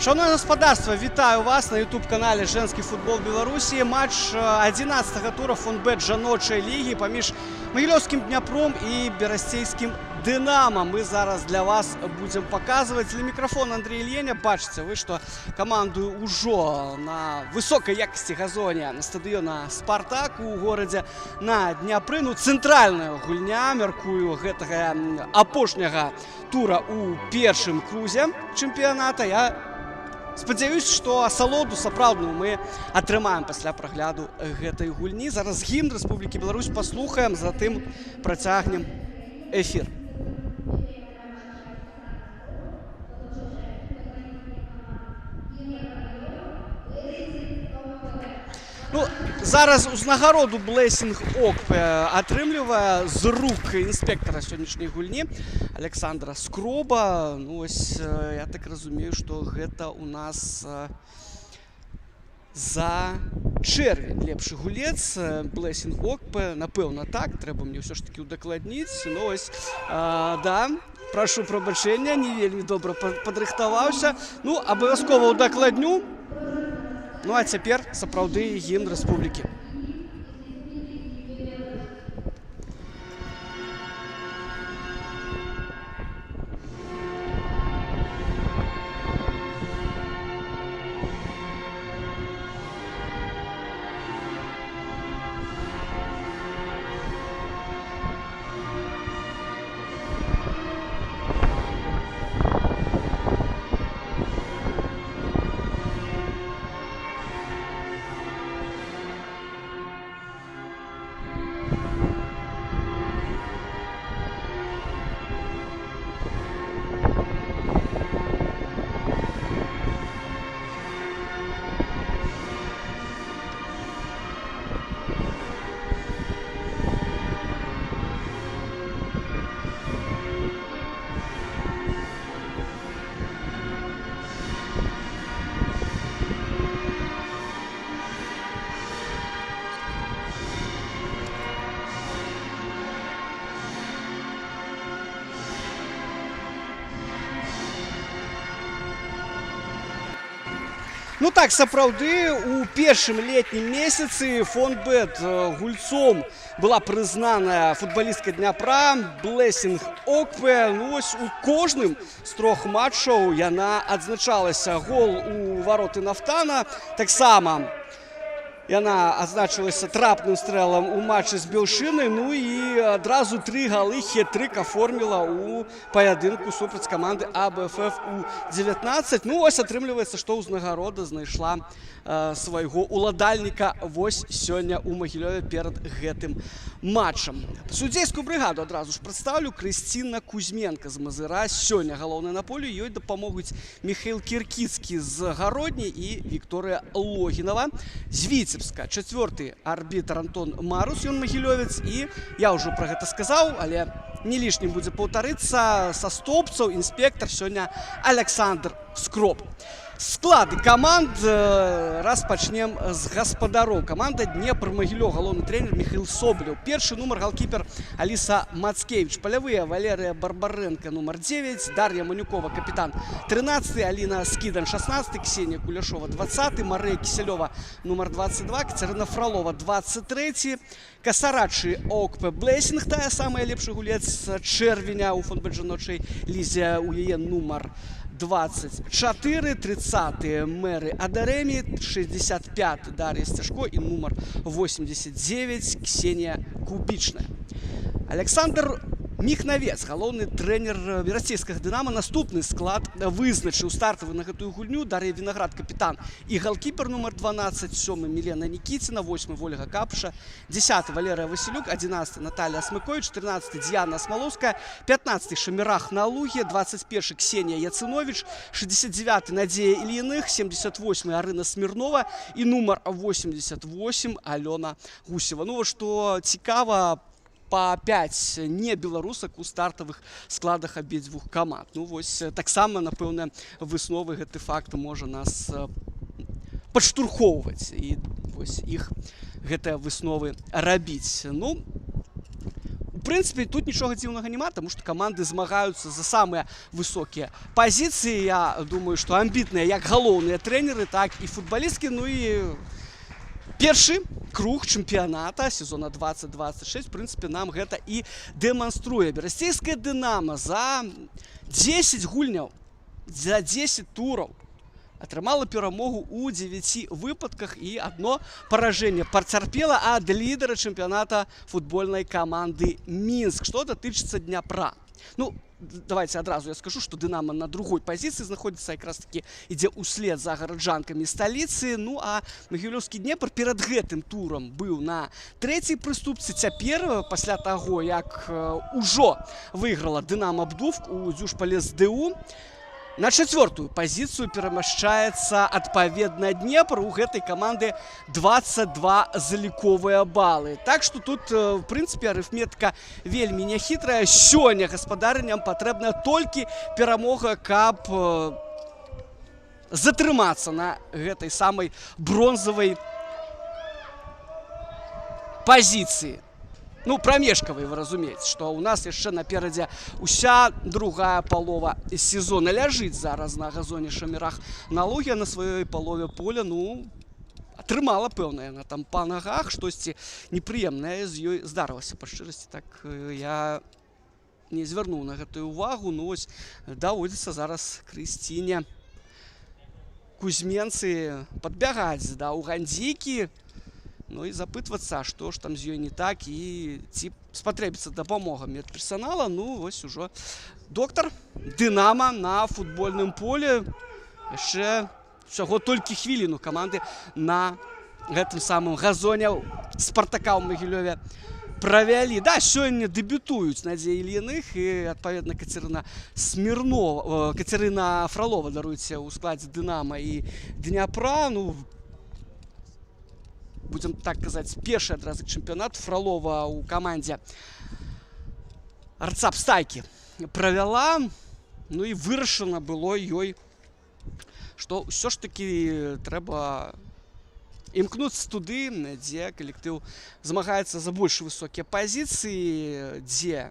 Шановне господарство, вітаю вас на YouTube-каналі «Женський футбол Білорусі». Матч 11-го тура фонбет жаночої ліги поміж Могилевським Дніпром і Берестейським Динамо. Мы зараз для вас будем показывать. Для микрофона Андрей Ильеня. Бачите вы, что команду уже на высокой якости газоне на стадионе «Спартак» у городе на Днепры. Ну, центральная гульня, мяркую, гэтага апошняга тура у першым крузе чемпионата. Я спадзяюсь, што асалоду сапраўдную мы атрымаем пасля прагляду гэтай гульні. Зараз гімн Рэспублікі Беларусь паслухаем, затым працягнем эфір. Ну, зараз узнагароду Блэсінг Окпе атрымлівае з рук інспектара сённяшняй гульні Александра Скроба. Ну, ось, я так разумею, што гэта у нас за чэрвень лепшы гулец Блэсінг Окпе. Напэўна, так, трэба мне ўсё ж такі ўдакладніць. Ну, ось, да, прашу прабачэння, не вельмі добра падрыхтаваўся. Ну, абавязкова ўдакладню. Ну, а цяпер сапраўды гімн рэспублікі. Ну так, сапраўды, у першым летнім месяцы фонбет гульцом была прызнаная футбалістка Дняпра Блэсінг Окпе. Ну, ось у кожным з трох матчаў яна адзначалася. Гол у вароты Нафтана, таксама яна адзначылася трапным стрэлам у матчы з Белшынай. Ну і адразу 3 галы хет-трык аформіла у паядынку супраць каманды АБФФ У-19. Ну, ось атрымліваецца, што ўзнагарода знайшла свайго уладальніка вось сёння ў Магілёве перад гэтым матчам. Судзейскую брыгаду адразу ж прадстаўлю. Крысціна Кузьменка з Мазыра сёння галоўная на полі. Ёй дапамогуць Міхаіл Кіркіцкі з Гародні і Вікторыя Логінава з Віцебска. Чацвёрты арбітр Антон Марус, ён магілёвец. І я ўжо пра гэта сказаў, але не лішнім будзе паўтарыцца. Са стопцаў інспектар сёння Александр Скроб. Склады каманд распачнем з гаспадароў. Каманда Днепр-Магілёў, галоўны трэнер Міхаіл Соболєв. Першы нумар галкіпер Аліса Мацкевіч. Палявыя Валерыя Барбаренко нумар 9, Дар'я Манюкова капітан 13, Аліна Скідан 16, Ксенія Куляшова 20, Марыя Кісялёва нумар 22, Кацярына Фролова 23, Касарачы Окпе Блэсінг, тая самая лепшы гулец чэрвеня у фонбет жаночай лізе, у яе нумар 24, 30 Мэры Адарэмі, 65 Дар'я Сцяжко і нумар 89 Ксенія Кубічная. Александр Міхнавец, галоўны трэнер Берасцейскага Дынамо, наступны склад вызначыў стартавы на гэтую гульню. Дар'я Вінаград капітан і галкіпер нумар 12, 7 Мілена Нікіціна, 8 Вольга Капша, 10 Валерыя Васілюк, 11 Наталія Смыкович, 13 Діана Смалоўская, 15 Шамірах Налугі, 21 Ксенія Яцынович, 69 Надзея Ільіных, 78 Арына Смірнова і нумар 88 Алёна Гусева. Ну, што цікава, по 5 не беларусак у стартавых складах абедзвюх каманд. Ну, вось таксама, напэўна, высновы гэты факт можа нас падштурхоўваць і вось іх гэтыя высновы рабіць. Ну, у прынцыпе, тут нічога дзіўнага няма, таму што каманды змагаюцца за самыя высокія пазіцыі. Я думаю, што амбітныя як галоўныя трэнеры, так і футбалісткі. Ну і першы круг чэмпіяната сезона 2026, в прынцыпе, нам гэта і дэманструе. Берасцейская «Дынамо» за 10 гульняў, за 10 тураў атрымала перамогу ў 9 выпадках і одно паражэнне пацярпела ад лідара чэмпіяната футбольнай каманды «Мінск». Што датычыцца Дняпра. Ну, давайте адразу я скажу, што «Дынамо» на другой пазіцыі знаходзіцца, якраз такі ідзе ўслед за гараджанкамі сталіцы. Ну, а Магілёўскі Днепр перад гэтым турам быў на трэцяй прыступцы. Цяпер, пасля таго, як ужо выйграла «Дынамо» Бдувк у Дзюжпалес ДУ, на чацвёртую пазіцыю перамяшчаецца адпаведна Днепр. У гэтай каманды 22 заліковыя балы. Так што тут, в прынцыпе, арыфметыка вельмі няхітрая. Сёння гаспадарням патрэбна толькі перамога, каб затрымацца на гэтай самай бронзавай пазіцыі. Ну, прамежкавай, вы разумееце, што ў нас яшчэ наперадзе уся другая палова сезона. Ляжыць зараз на газоне Шамірах Налогія на сваёй палове поля. Ну, атрымала, пэўна, яна там па нагах, штосьці непрыемнае з ёй здарылася. Па шчырасці, так я не звярнуў на гэтую увагу. Ну, вось даводзіцца зараз Крысціне Кузьменцы падбягаць да Угандзікі, ну і запытвацца, што ж там з ёй не так і ці спатрэбіцца дапамога медперсанала. Ну, вось ужо доктар «Дынамо» на футбольным поле. Яшчэ ўсяго толькі хвіліну каманды на гэтым самым газоне «Спартака» ў Магілёве правялі. Да, сёння дэбютуюць Надзея Ільіных і, адпаведна, Кацярына Фролова, даруйце, у складзе «Дынамо» і Дняпра. Ну, будем так казаць, першы адразы чэмпіянат Фролова ў камандзе Арцапстайкі правяла. Ну і вырашана было ёй, што ўсё ж такі трэба імкнуцца туды, дзе калектыў змагаецца за больш высокія пазіцыі, дзе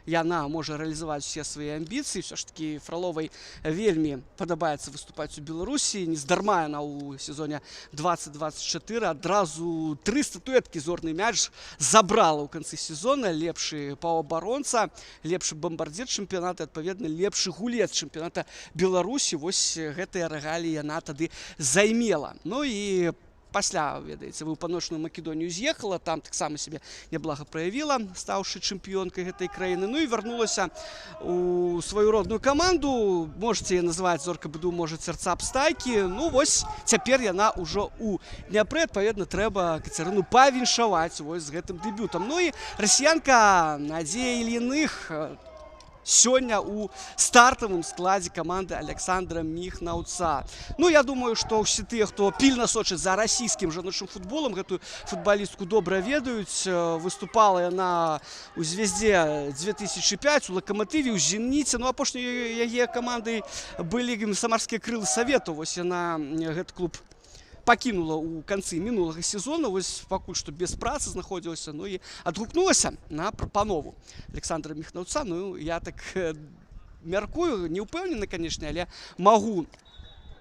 яна можа рэалізаваць усе свае амбіцыі. Ўсё ж такі Фроловай вельмі падабаецца выступаць у Беларусі. Нездарма яна ў сезоне 2024 адразу 3 статуэткі «Зорны мяч» забрала ў канцы сезона. Лепшы паўабаронца, лепшы бамбардзір чэмпіяната, адпаведна, лепшы гулец чэмпіяната Беларусі. Вось гэтыя рэгаліі яна тады займела. Ну і пасля, ведаеце, вы ў Паўночную Македонію з'ехала, там таксама сябе няблага праявіла, стаўшы чэмпіёнкай гэтай краіны. Ну і вярнулася у сваю родную каманду. Можаце яе называць «Зорка БДУ», можаце «Арцапстайкі». Ну вось цяпер яна ўжо ў Дняпры. Адпаведна, трэба Кацярыну павіншаваць вось з гэтым дэбютам. Ну і расіянка Надзея Ільіных сёння ў стартавым складзе каманды Александра Міхнаўца. Ну, я думаю, што ўсе тыя, хто пільна сочыць за расійскім жаночым футболам, гэтую футбалістку добра ведаюць. Выступала яна ў «Звездзе» 2005, у «Лакаматыве», у «Зеніце». Ну, апошняй яе камандай былі самарскія крылы Савету. Вось яна гэты клуб пакінула ў канцы мінулага сезона, вось пакуль што без працы знаходзілася. Ну і адгукнулася на прапанову Александра Міхнаўца. Ну, я так мяркую, не ўпэўнены, канешне, але магу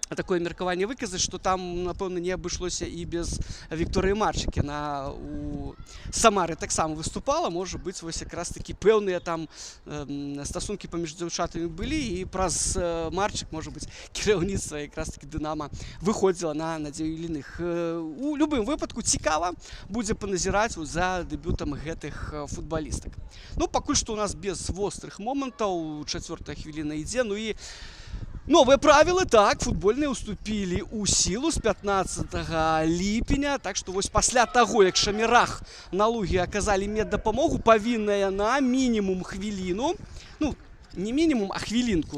такое меркаванне выказаць, што там, напэўна, не абышлося і без Вікторыі Марчык. Яна у Самары таксама выступала. Можа быць, вось якраз такі пэўныя там стасункі паміж дзяўчатамі былі, і праз Марчык, можа быць, кіраўніцтва якраз такі «Дынамо» выходзіла на Надзею Іліных. У любым выпадку цікава будзе паназіраць за дэбютам гэтых футбалістак. Ну, пакуль што у нас без вострых момантаў, 4-я хвіліна ідзе. Ну і новыя правілы, так, футбольныя уступілі ў сілу з 15 ліпеня. Так што вось пасля таго, як Шамірах Налогія аказалі меддапамогу, павінна яна мінімум хвіліну, ну, не мінімум, а хвілінку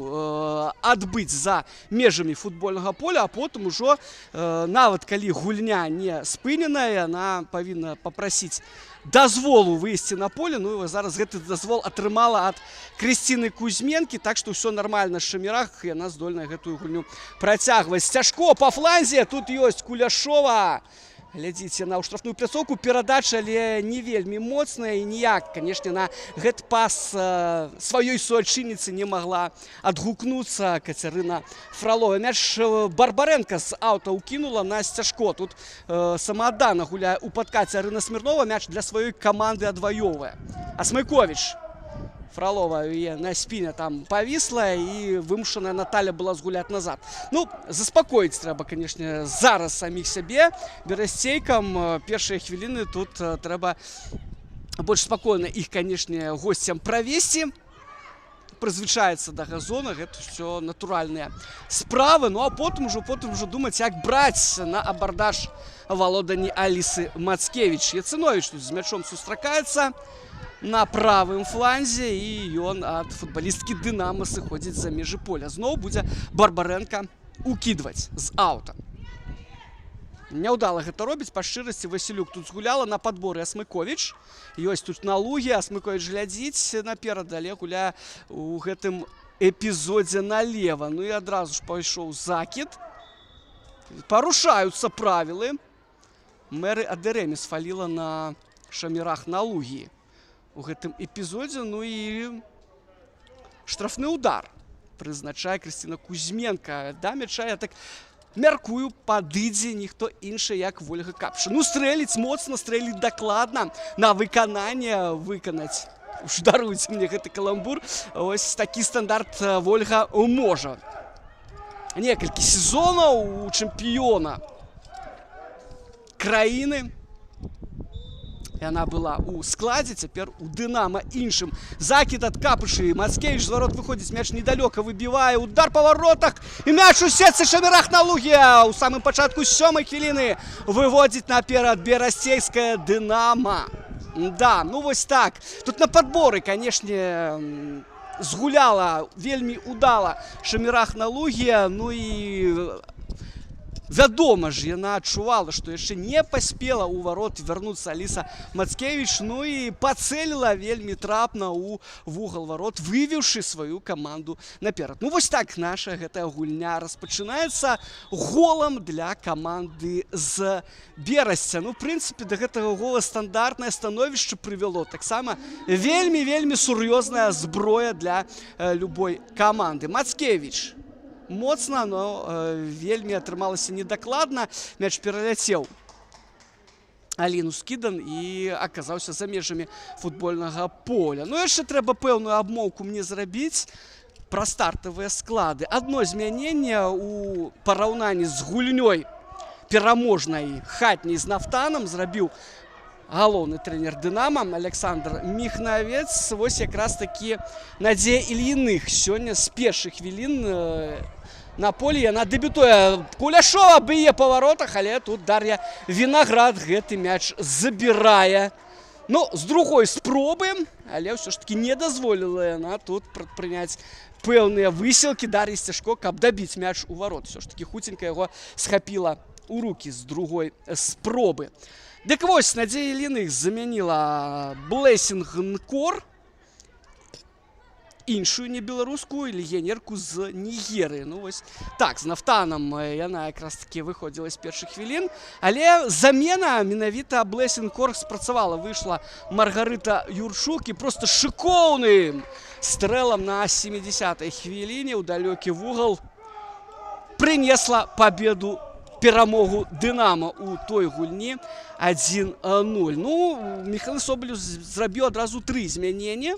адбыць за межамі футбольнага поля, а потым ужо, нават калі гульня не спыненая, яна павінна папрасіць дазволу выйсці на поле. Ну і зараз гэты дазвол атрымала ад Крысціны Кузьменкі, так што ўсё нармальна з Шамірах, яна здольная гэтую гульню працягваць. Цяжко па фланзе, тут ёсць Куляшова. Глядзіце на ў штрафную пляцоўку, перадача, але не вельмі моцная і ніяк, канешне, на гэты пас сваёй суайчынніцы не магла адгукнуцца Кацярына Фролова. Мяч Барбаренко з аўта ўкінула на Сцяжко. Тут самааддана гуляе ў падкаце Арына Смірнова, мяч для сваёй каманды адваёўвае. А Смайкович. Фролова на спине там повисла, и вымушаная Наталья была згуляць назад. Ну, заспокоить трэба, конечно, зараз самих себе. Берасцейкам першыя хвіліны тут трэба больш спокойно их, конечно, гостям провести. Прызвычаецца до газона, гэта все натуральныя справы. Ну а потым уже думаць, як браць на абардаж валоданні Алісы Мацкевіч. Яцыновіч тут з мячом сустракаецца на правым фланзе, і ён ад футбалісткі Дынама сыходзіць за межы поля. Зноў будзе Барбаренко укідваць з аўта. Няўдала гэта робіць, па шчырасці Васілюк тут згуляла на падборы Асмыковіч. Ёсць тут на лугі, Асмыковіч глядзіць наперад, але гуляе у гэтым эпізодзе налева. Ну і адразу ж пайшоў закід. Парушаюцца правілы. Мэры Адэрэмі сфаліла на шамірах на лугі у гэтым эпізодзе. Ну і штрафны удар прызначае Крысціна Кузьменка. Да мяча, я так мяркую, падыдзе ніхто іншы, як Вольга Капша. Ну, стрэліць моцна, стрэліць дакладна, на выкананне выканаць. Уж даруйце мне гэты каламбур. Ось такі стандарт Вольга можа. Некалькі сезонаў у чэмпіёна краіны. Яна была у складзе, цяпер у Дынама іншым. Закід ад Капышы. Мацкевіч з ворот выходзіць, мяч недалёка выбівае. Удар па воротах. І мяч у сетцы, шамірах на луге. У самым пачатку 7-й хвіліны выводзіць наперад берасцейская Дынама. Да, ну вось так. Тут на падборы, канешне, згуляла вельмі удала шамірах на луге. Ну і вядома ж, яна адчувала, што яшчэ не паспела ў варот вярнуцца Аліса Мацкевіч. Ну і пацэліла вельмі трапна ў вугал варот, вывеўшы сваю каманду наперад. Ну вось так наша гэтая гульня распачынаецца голам для каманды з Берасця. Ну, в прынцыпе, да гэтага гола стандартнае становішча прывяло. Таксама вельмі сур'ёзная зброя для любой каманды. Мацкевіч моцна, но вельмі атрымалася недакладна. Мяч пераляцеў Аліну Скідан і аказаўся за межамі футбольнага поля. Ну, яшчэ трэба пэўную абмоўку мне зрабіць пра стартавыя склады. Адно змяненне у параўнанні з гульнёй пераможнай хатняй з Нафтанам зрабіў галоўны трэнер Дынама Александр Міхнавец. Вось якраз такі Надзея Ільіных сёння з першых хвілін на полі. Яна дэбютуе. Куляшова б'е па варотах, але тут Дар'я Вінаград гэты мяч забірае. Ну, з другой спробы, але ўсё ж такі не дазволіла яна тут прадпрыняць пэўныя высілкі Дар'і Сцяжко, каб дабіць мяч у варот. Усё ж такі хуценька яго схапіла у рукі з другой спробы. Дык вось, Надзея Ільіных замяніла Блэсінг Нкор, іншую небеларускую легіянерку з Нігерыі. Ну вось так, з Нафтанам яна якраз такі выходзіла з першых хвілін, але замена менавіта Блэсінг Нкор спрацавала. Выйшла Маргарыта Юрчук і проста шыкоўным стрэлам на 70-й хвіліне ў далёкі вугал прынесла пабеду, перамогу Дынама у той гульні 1-0. Ну, Міхаил Соболев зрабіў адразу 3 змянення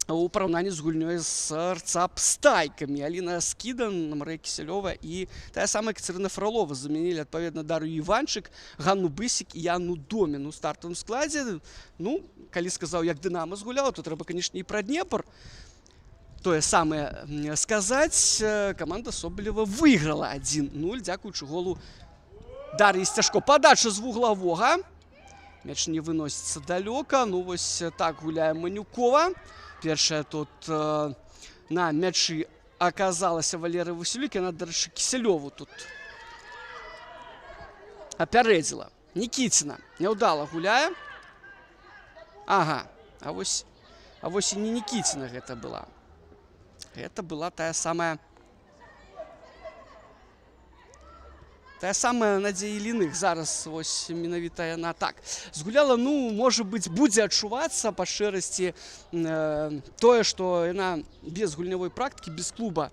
у параўнанні з гульнёй з Рцап-стайкамі. Аліна Скідан, Марыя Кісялёва і тая самая Кацярына Фролова замянілі адпаведна Дар'ю Іванчык, Ганну Бысік і Яну Домін у стартавым складзе. Ну, калі сказаў, як Дынама згуляла, то трэба, канешне, і пра Днепр тое самае сказаць. Каманда Соболева выйграла 1-0 дзякуючы голу Дар'і Сцяжко. Падача з вуглавога. Мяч не выносіцца далёка. Ну вось так гуляе Манюкова. Першая тут на мячы аказалася Валерыя Васілюк. Яна, дарэчы, Кісялёву тут апярэдзіла. Нікіціна няўдала гуляе. Ага, а вось і не Нікіціна гэта была. Гэта была тая самая Тая самая Надзея Іліных зараз вось менавіта яна так згуляла. Ну, можа быць, будзе адчувацца па шчырасці тое, што яна без гульнявой практыкі, без клуба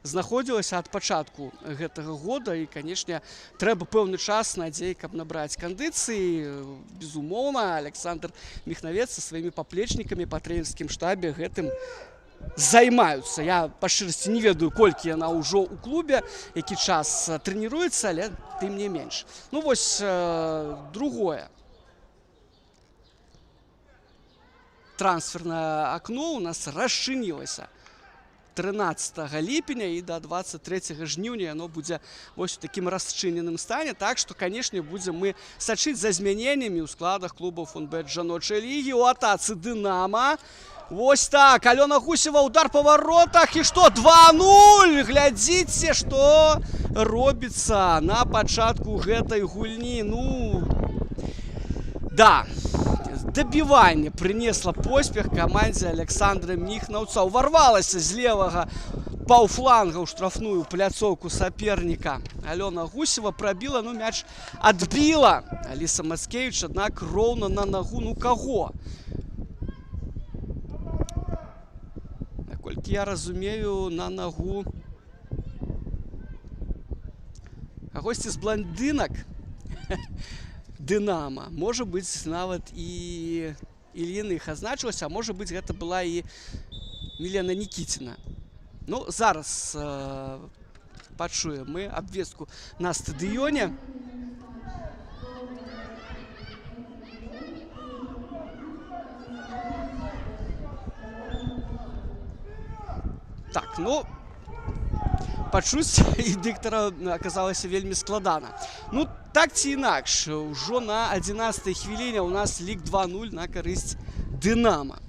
знаходзілася ад пачатку гэтага года. І, канешне, трэба пэўны час Надзеі, каб набраць кандыцыі. Безумоўна, Александр Міхнавец са сваімі паплечнікамі па трэнерскім штабе гэтым займаюцца. Я па шчырасці не ведаю, колькі яна ўжо ў клубе, які час трэніруецца, але тым не менш. Ну вось другое. Трансфернае акно у нас расчынілася 13 ліпеня і да 23 жніўня яно будзе вось у такім расчыненым стане. Так што, канешне, будзем мы сачыць за змяненнямі ў складах клубаў фонбет жаночай лігі. У атацы «Дынама». Вось так, Алёна Гусева, удар па воротах, і што, 2-0! Глядзіце, што робіцца на пачатку гэтай гульні. Ну, да, дабіванне прынесла поспех камандзе Александра Міхнаўца. Уварвалася з левага паўфланга ў штрафную пляцоўку саперніка. Алёна Гусева прабіла, ну, мяч адбіла Аліса Мацкевіч, аднак роўна на нагу, ну, каго? Наколькі я разумею, на нагу кагосьці з блондынак «Дынама». Можа быць, нават і Іліных азначылася, а можа быць, гэта была і Мілена Нікіціна. Ну, зараз пачуем мы абвестку на стадыёне. Так, ну, пачуць і дыктара аказалася вельмі складана. Ну, так ці інакш, ужо на 11-й хвіліне у нас лік 2-0 на карысць «Дынама».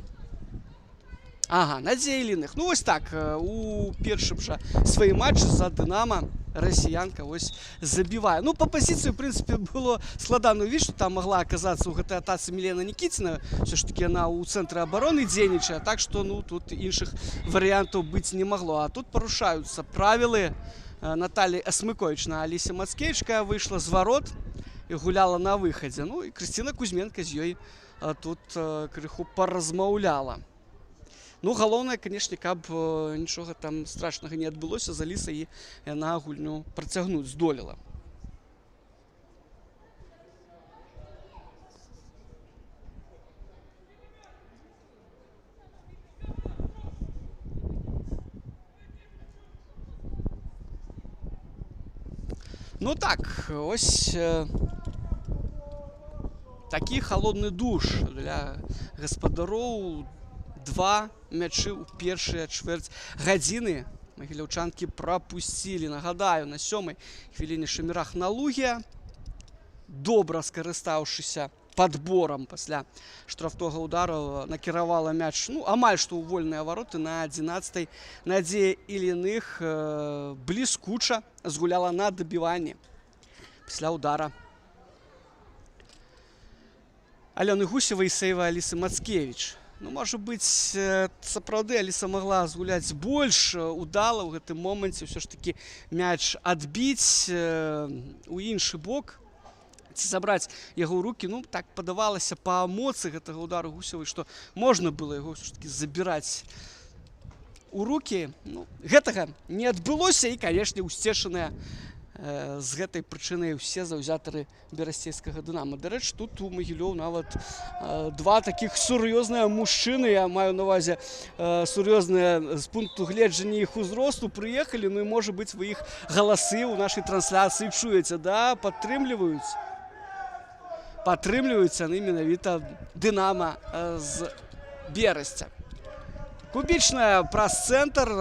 Ага, Надзея Іліных. Ну, вось так, у першым жа сваім матчы за «Дынама» расіянка вось забівае. Ну, па пазіцыі, у прынцыпе, было складана ўвесь, што там магла аказацца ў гэтай атацы Мілена Нікіціна. Ўсё ж такі яна ў цэнтры абароны дзейнічае, так што, ну, тут іншых варыянтаў быць не магло. А тут парушаюцца правілы. Наталі Асмыковіч на Алісе Мацкевіч, якая выйшла з варот і гуляла на выхадзе. Ну, і Крысціна Кузьменка з ёй тут крыху паразмаўляла. Ну, галоўнае, канешне, каб нічога там страшнага не адбылося з Алісай, і яна гульню працягнуць здолела. Ну так, ось такі халодны душ для гаспадароў. 2 мячы ў першыя чвэрць гадзіны магіляўчанкі прапусцілі. Нагадаю, на 7-й хвіліне Шамірах Налугія, добра скарыстаўшыся падборам пасля штрафнога ўдару, накіравала мяч, ну, амаль што ў вольныя вароты на 11-й. Надзея Іліных бліскуча згуляла на дабіванні пасля ўдара Алёны Гусевай і сейва Алісы Мацкевіч. Ну, можа быць, сапраўды Аліса магла згуляць больш удала ў гэтым моманце, ўсё ж такі мяч адбіць у іншы бок, ці забраць яго ў рукі. Ну, так падавалася па эмоцыі гэтага ўдару Гусевай, што можна было яго ўсё ж такі забіраць у рукі. Ну, гэтага не адбылося, і, канешне, усцешаныя з гэтай прычынай усе заўзятары берасцейскага «Дынама». Дарэчы, тут у Магілёў нават 2 такіх сур'ёзныя мужчыны, я маю на увазе сур'ёзныя з пункту гледжання іх узросту, прыехалі. Ну і, можа быць, вы іх галасы ў нашай трансляцыі чуеце, да, падтрымліваюць. Падтрымліваюць яны менавіта «Дынама» з Берасця. Кубічная праз цэнтр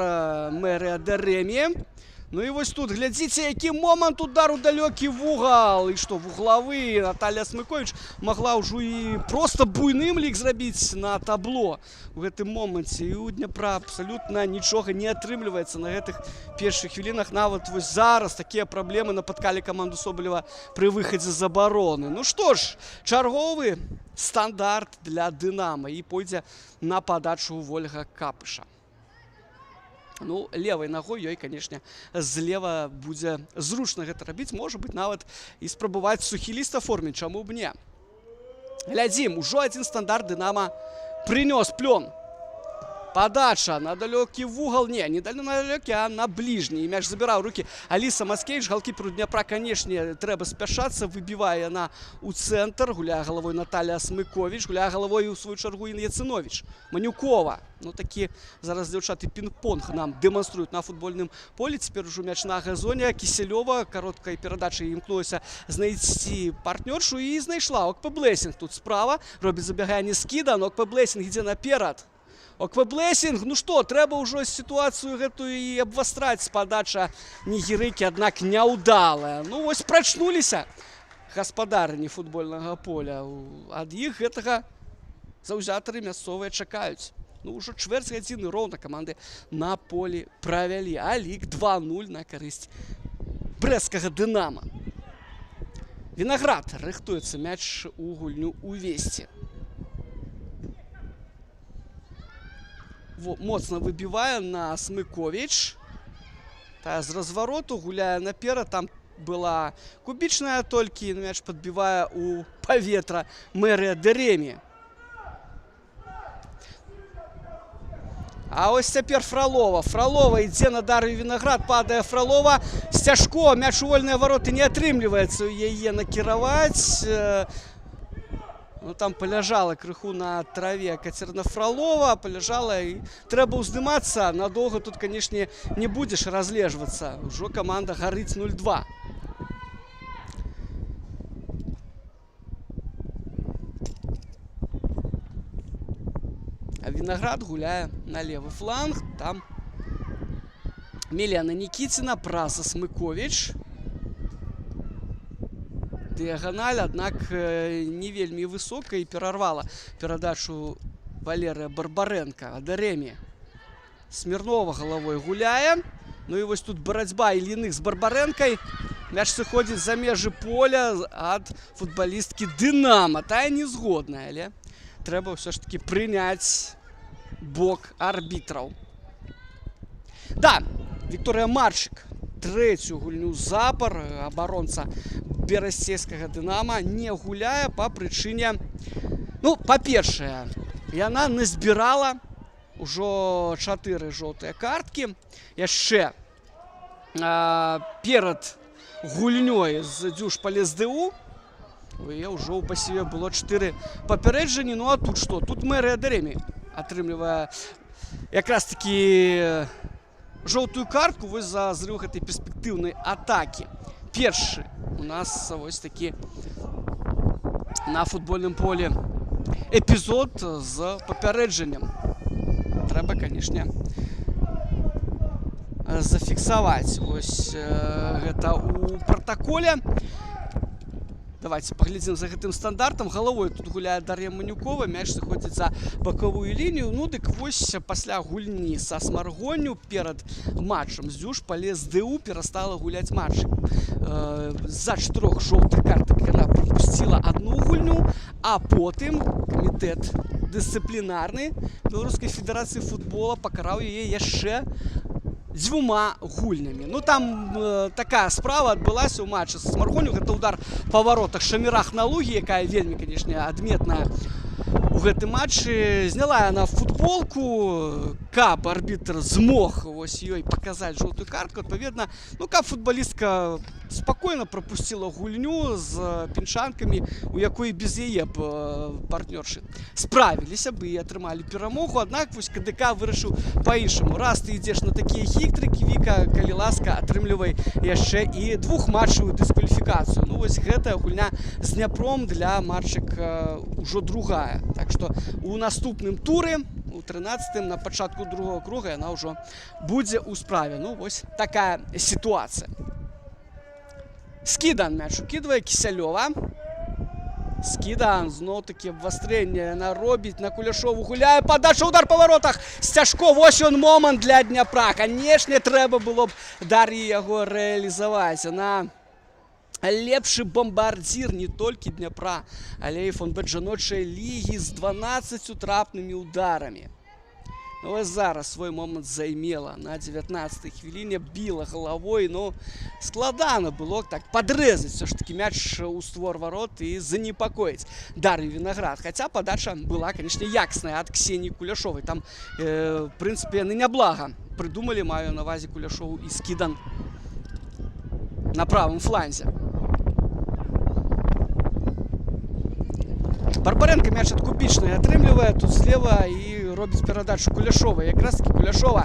Мэрыя Дарэмі. Ну і вось тут, глядзіце, які момант, удар у далёкі вугал. І што, вуглавы Наталія Асмыковіч магла ўжо і проста буйным лік зрабіць на табло у гэтым моманце. І у Дняпра абсалютна нічога не атрымліваецца на гэтых першых хвілінах. Нават вось зараз такія праблемы напаткалі каманду Собалева пры выхадзе з абароны. Ну што ж, чарговы стандарт для «Дынама», і пойдзе на падачу Вольга Капыша. Ну, левой ногой ёй, конечно, злева будзе зручна гэта рабіць, можа быць, нават і спрабаваць сухі ліст аформіць, чаму б не. Глядзім, ужо один стандарт Дынама прынёс плён. Подача на далёкі вугал, не на далёкі, а на бліжні. Мяч забіраў рукі Аліса Маскевіч, галкіперу Дняпра, канешне, трэба спяшацца, выбівае яна ў цэнтр, гуляе галавой Наталія Смыковіч, гуляе галавой у сваю чаргу Інна Яцыновіч. Манюкова. Ну, такі зараз дзяўчаты пінг-понг нам дэманструюць на футбольным полі. Цяпер ужо мяч на газоне. Кісялёва кароткай перадачай імкнулася знайсці партнёршу і знайшла. ОКП Блэсінг тут справа, робіць забяганне Скідан, ОКП Блэсінг ідзе наперад. ОКП Блэсінг, ну што, трэба ўжо сітуацыю гэтую і абвастраць. Падача нігерыйкі, аднак няўдалая. Ну вось прачнуліся гаспадарні футбольнага поля. Ад іх гэтага заўзятары мясцовыя чакаюць. Ну ўжо чвэрць гадзіны роўна каманды на полі правялі. А лік 2-0 на карысць брэсцкага Дынама. Вінаград рыхтуецца мяч у гульню увесці. Моцна выбівае на Смыковіч. Тая з развароту гуляе наперад. Там была кубічная толькі. Мяч падбівае ў паветра Мэрыя Дэремі. А ось цяпер Фролова. Фролова ідзе на Дар'ю Вінаград. Падае Фролова. Сцяжко. Мяч у вольныя вароты не атрымліваецца яе накіраваць. Ну, там поляжала крыху на траве Катерина Фролова, поляжала, и трэба уздымацца. Надолго тут, конечно, не будешь разлеживаться. Уже команда горит 0-2. А Виноград, гуляя на левый фланг, там Милена Никитина, Праса Смыкович. Дыяганаль, аднак не вельмі высока і перарвала перадачу Валерыя Барбаренка. Дэремі Смірнова галавой гуляе. Ну і вось тут барацьба Ільіных з Барбарэнкай. Мяч сыходзіць за межы поля ад футбалісткі Дынама. Тая не згодная, але трэба ўсё ж таки прыняць бок арбітраў. Да, Вікторыя Марчык трэцюю гульню запар. Абаронца берасцейскага Дынама не гуляе па прычыне, ну, па-першае, яна назбірала ўжо 4 жоўтыя карткі. Яшчэ перад гульнёй з Дзюшпалес-ДУ ўжо ў пасіве было 4 папярэджанні. Ну а тут што? Тут Мэрыя Дэремі атрымлівае якраз такі жоўтую картку вось за зрыў гэтай перспектыўнай атакі. Першы у нас вось такі на футбольным полі эпізод з папярэджаннем. Трэба, канешне, зафіксаваць вось гэта ў пратаколе. Давайте паглядзім за гэтым стандартам. Галавой тут гуляе Дар'я Манюкова. Мяч сыходзіць за бакавую лінію. Ну, дык вось пасля гульні са Смаргонню перад матчам з Дзюшпалес-ДУ перастала гуляць матч. За 4 жоўтых картак яна прапусціла одну гульню, а потым камітэт дысцыплінарны Беларускай федэрацыі футбола пакараў яе яшчэ 2 гульнямі. Ну, там такая справа адбылася ў матчы са Смаргонню. Гэта удар па воротах Шамірах на Лугі, якая вельмі, канешне, адметная у гэтым матчы. Зняла яна футболку, каб арбітр змог вось ёй паказаць жоўтую картку. Адпаведна, ну, каб футбалістка спакойна прапусціла гульню з піншанкамі, у якой без яе б партнёршы справіліся бы і атрымалі перамогу. Аднак вось КДК вырашыў па-іншаму. Раз ты ідзеш на такія хітрыкі, Віка, калі ласка, атрымлівай яшчэ і 2-матчавую дыскваліфікацыю. Ну вось гэтая гульня з Дняпром для Марчык ўжо другая. Так што у наступным туры, у 13-м, на пачатку другого круга, яна ўжо будзе ў справе. Ну вось такая сітуацыя. Скідан мяч укидывае Кісялёва. Скідан зноў-такі абвастрэнне яна робіць на Куляшову. Гуляе, падача, удар па воротах. Сцяжко, вось ён момант для Дняпра. Канешне, трэба было б Дар'і яго рэалізаваць. Яна лепшы бомбардзір не толькі Дняпра, але і фонбэт жаночай лігі з 12 трапнымі ударамі. Ну, ось зараз свой момент займела. На 19-й хвилине біла головой. Ну, складано было так подрезать все ж таки мяч у створ ворот и занепокоить Дарью Виноград. Хотя подача была, конечно, якостная от Ксении Куляшовой. Там, в принципе, не благо придумали, маю на увазі Куляшову и Скидан на правом фланзе. Барбаренко мяч от Кубічної атрымлівае тут слева і робіць перадачу Куляшова. Якраз таки Куляшова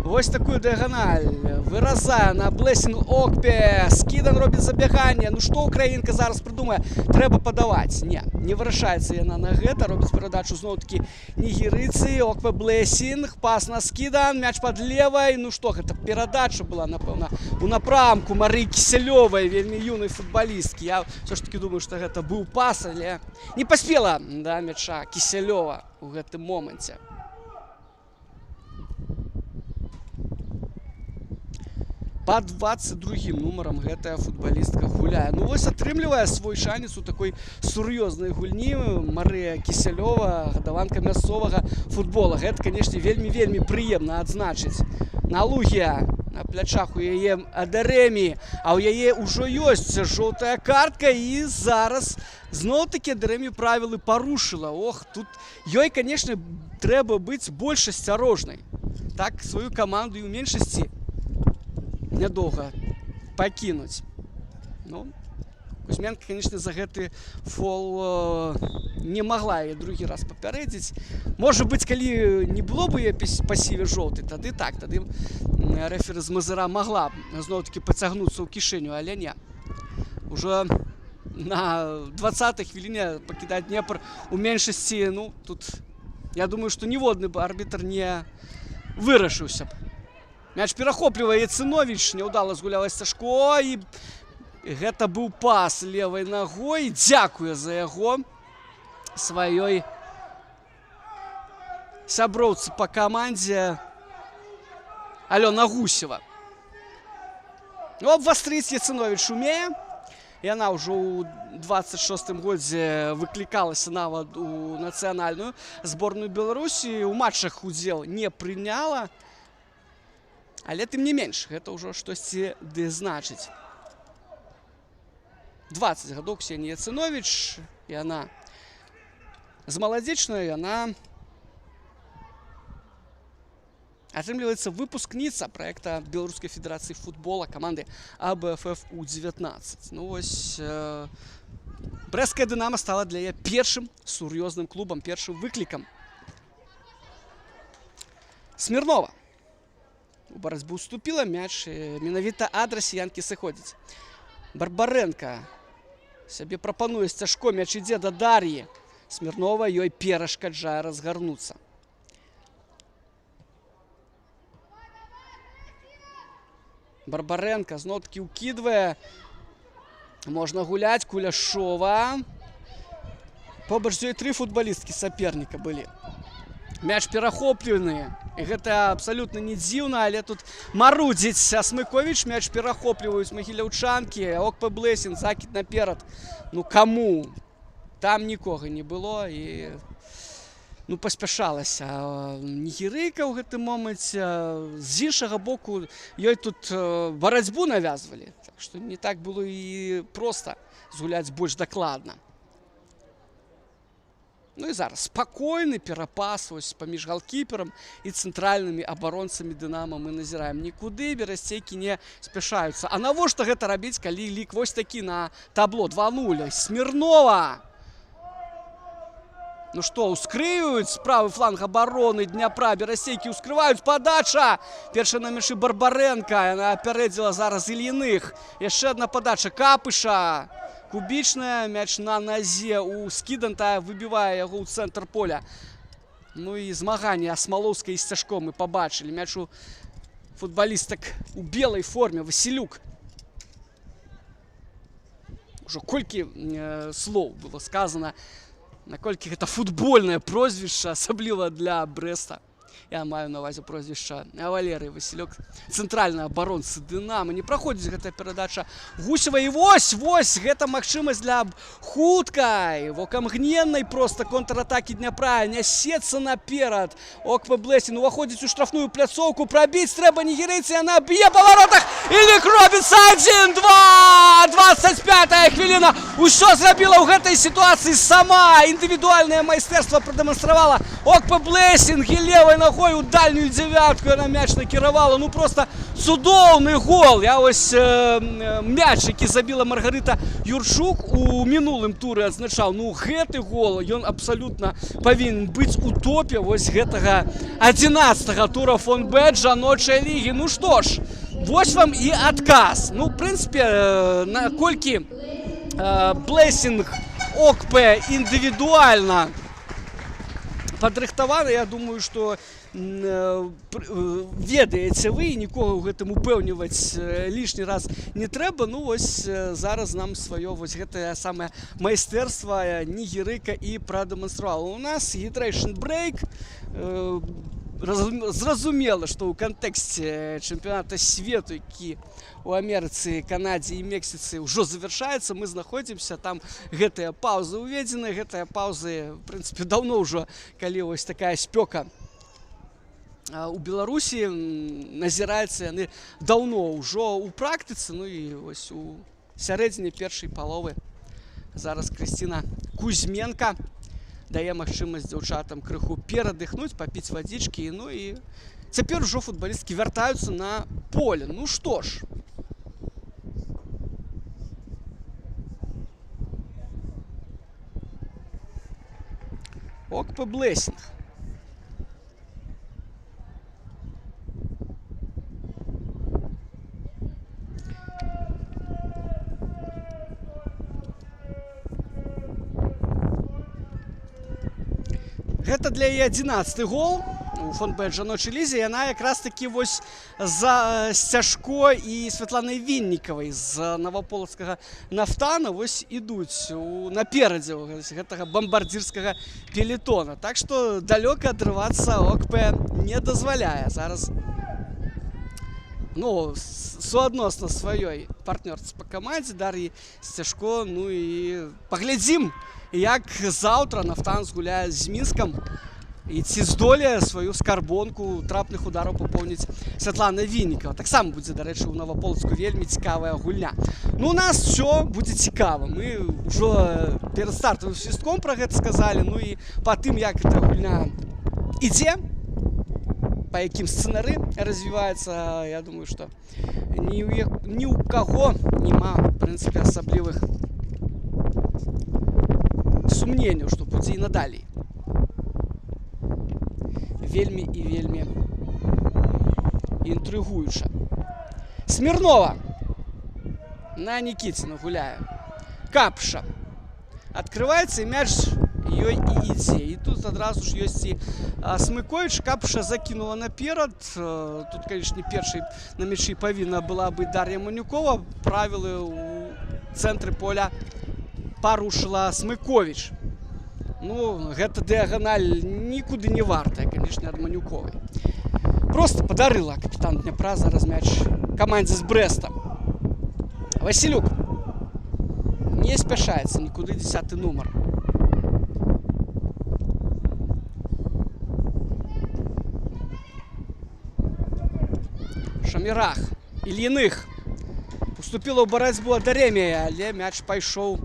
ось такую дыяганаль выразае на Блесінг Окпе. Скідан робіць забяганне. Ну што украінка зараз прыдумае? Трэба падаваць. Не вырашаецца яна на гэта. Робіць перадачу зноў-такі нігерыйцы. Окпе Блесінг. Пас на Скідан. Мяч пад левай. Ну што гэта? Перадача была, напэўна, у напрамку Марыі Кісялёвай, вельмі юнай футбалісткі. Я все ж таки думаю, што гэта быў пас, але не паспела да мяча Кісялёва у гэтым моманце. Под 22-м нумарам гэтая футболістка гуляе. Ну вось атрымлівае свой шанец у такой сур'ёзнай гульні Марыя Кісялёва, гадаванка мясцовага футбола. Гэта, канешне, вельмі прыемна адзначыць. Налугія на плячах у яе Адарэмі, а ў яе ўжо ёсць жоўтая картка, і зараз зноў-такі Адарэмі правілы парушыла. Ох, тут ёй, канешне, трэба быць больш асцярожнай. Так сваю каманду і ў меншасці нядоўга пакінуць. Ну, Кузьменка, конечно, за гэты фол не могла яе другі раз папярэдзіць. Можа быць, калі не было бы яе пасіве жоўтай, тады так, тады рэфері з Мазыра могла зноў-такі пацягнуцца ў кішэню, але не. Ужо на 20-й хвіліне пакідаць Днепр у меншасці, ну, тут, я думаю, што ніводны арбітр не вырашыўся б. Мяч перахоплівае Яцыновіч, няўдала згуляла Сцяжко, і гэта быў пас левай ногой. Дзякуе за яго сваёй сяброўцы па камандзе Алёна Гусева. Ну, абвастрыць Яцыновіч умее. Яна ўжо ў 26-м годзе выклікалася нават у нацыянальную зборную Беларусі. У матчах удзел не прыняла. Але тым не менш, гэта ўжо штосьці ды значыць. 20 гадоў Ксенія Яцыновіч, яна з маладзечнай, яна атрымліваецца выпускніца праекта Беларускай федэрацыі футбола каманды АБФФ У-19. Ну вось, брэсцкая Дынама стала для яе першым сур'ёзным клубам, першым выклікам. Смірнова у барацьбу уступіла, мяч менавіта ад расіянкі сыходзіць. Барбаренка сябе прапануе Сцяжко, мяч ідзе да Дар'і. Смірнова ёй перашкаджае разгарнуцца. Барбаренка зноў-такі ўкідвае. Можна гуляць. Куляшова. Побач з ёй 3 футбалісткі саперніка былі. Мяч перахоплены. І гэта абсалютна не дзіўна, але тут марудзіць Асмыковіч. Мяч перахопліваюць магіляўчанкі. Окпе Блесінг, закід наперад. Ну каму? Там нікога не было. І ну, паспяшалася нігерыйка ў гэтым моманце. З іншага боку, ёй тут барацьбу навязвалі. Так што не так было і проста згуляць больш дакладна. Ну і зараз спакойны перапас паміж галкіперам і цэнтральнымі абаронцамі Дынама мы назіраем. Нікуды берасцейкі не спяшаюцца. А навошта гэта рабіць, калі лік вось такі на табло 2-0? Смірнова! Ну што, ускрыюць правы фланг абароны Дняпра. Берасцейкі ускрываюць. Падача! Першая на мячы Барбаренка. Яна апярэдзіла зараз Ільіных. Яшчэ адна падача Капыша. Кубічная, мяч на назе у Скідан, выбівае яго ў цэнтр поля. Ну і змаганне Асмалоўскай і Сцяжко мы пабачылі. Мяч у футбалістак у белай форме. Васілюк. Ужо колькі слоў было сказана, наколькі гэта футбольнае прозвішча, асабліва для Брэста. Я маю на увазе прозвішча Валерый Васілёк, цэнтральны абаронцы Дынама. Не праходзіць гэта перадача Гусева. І вось гэта магчымасць для хуткай, вокамгненнай проста контратакі Дняпра. Нясецца наперад. ОКП Блэсінг уваходзіць у штрафную пляцоўку. Прабіць трэба нігерыйцы. Яна б'е па варотах. І лік робіцца 1-2. 25-я хвіліна. Усё зрабіла ў гэтай сітуацыі сама. Індывідуальнае майстэрства прадэманстравала ОКП Блэсінг. І левай ногой у дальнюю девятку она мяч накіравала. Ну просто цудоўны гол. Я ось мяч, які забіла Маргарыта Юрчук у мінулым туры адзначаў. Ну гэты гол, ён абсалютна павінен быць у топе вось гэтага 11-го тура Фонбет жаночай лігі. Ну што ж, вось вам і адказ. Ну, в прынцыпе, наколькі Блэсінг ОКП індывідуальна падрыхтаваны, я думаю, што ведаеце вы, нікога ў гэтым упэўніваць лішні раз не трэба. Ну вось зараз нам сваё вось гэтае самае майстэрства нігерыйка і прадэманстравала. У нас Hydration Break. Зразумела, што ў кантэксце чэмпіяната свету, які у Амерыцы, Канадзе і Мексіцы ўжо завяршаецца, мы знаходзімся там. Гэтыя паўзы ўведзены, гэтыя паўзы, в прынцыпе, даўно ўжо, калі вось такая спёка у Беларусі назіраецца, яны даўно ўжо ў практыцы. Ну і вось у сярэдзіне першай паловы зараз Крысціна Кузьменка дае магчымасць дзяўчатам крыху перадыхнуць, папіць вадзічкі. Ну і цяпер ужо футбалісткі вяртаюцца на поле. Ну што ж, ОКП Блэсінг. Гэта для яе 11-й гол у Фонбет жаночай лізе. Яна якраз такі вось за Сцяжко і Святланай Віннікавай з Новополацкага Нафтана вось ідуць наперадзе гэтага бамбардзірскага пелетона. Так што далёка адрывацца ОКП не дазваляе зараз. Ну, суадносна сваёй партнёрцы па камандзе Дар'і Сцяжко. Ну і паглядзім, як заўтра Нафтан згуляе з Мінскам і ці здолее сваю скарбонку трапных удараў папоўніць Святлана Віннікава. Таксама будзе, дарэчы, у Новополацку вельмі цікавая гульня. Ну, у нас все будзе цікава. Мы ўжо перад стартавым свістком пра гэта сказалі. Ну і па тым, як эта гульня ідзе, па якім сцэнары развіваецца, я думаю, што ні ў каго няма, в прынцыпе, асаблівых сумненняў, што будзе і надалей вельмі і вельмі інтрыгуюча. Смірнова на Нікіціна гуляе. Капша адкрываецца, і мяч ёй і ідзе. І тут адразу ж ёсць і Смыкоіч. Капша закінула наперад. Тут, канечне, першай на мячы павінна была быць Дар'я Манюкова. Правілы ў цэнтры поля парушыла Смыковіч. Ну, гэта дыяганаль нікуды не вартая, канечне, ад Манюковай. Просто падарыла капітан Дняпра зараз мяч камандзе з Брэста. Васілюк не спяшаецца нікуды, 10-й нумар. Шамірах Ільіных уступіла ў барацьбу ад Аремія, але мяч пайшоў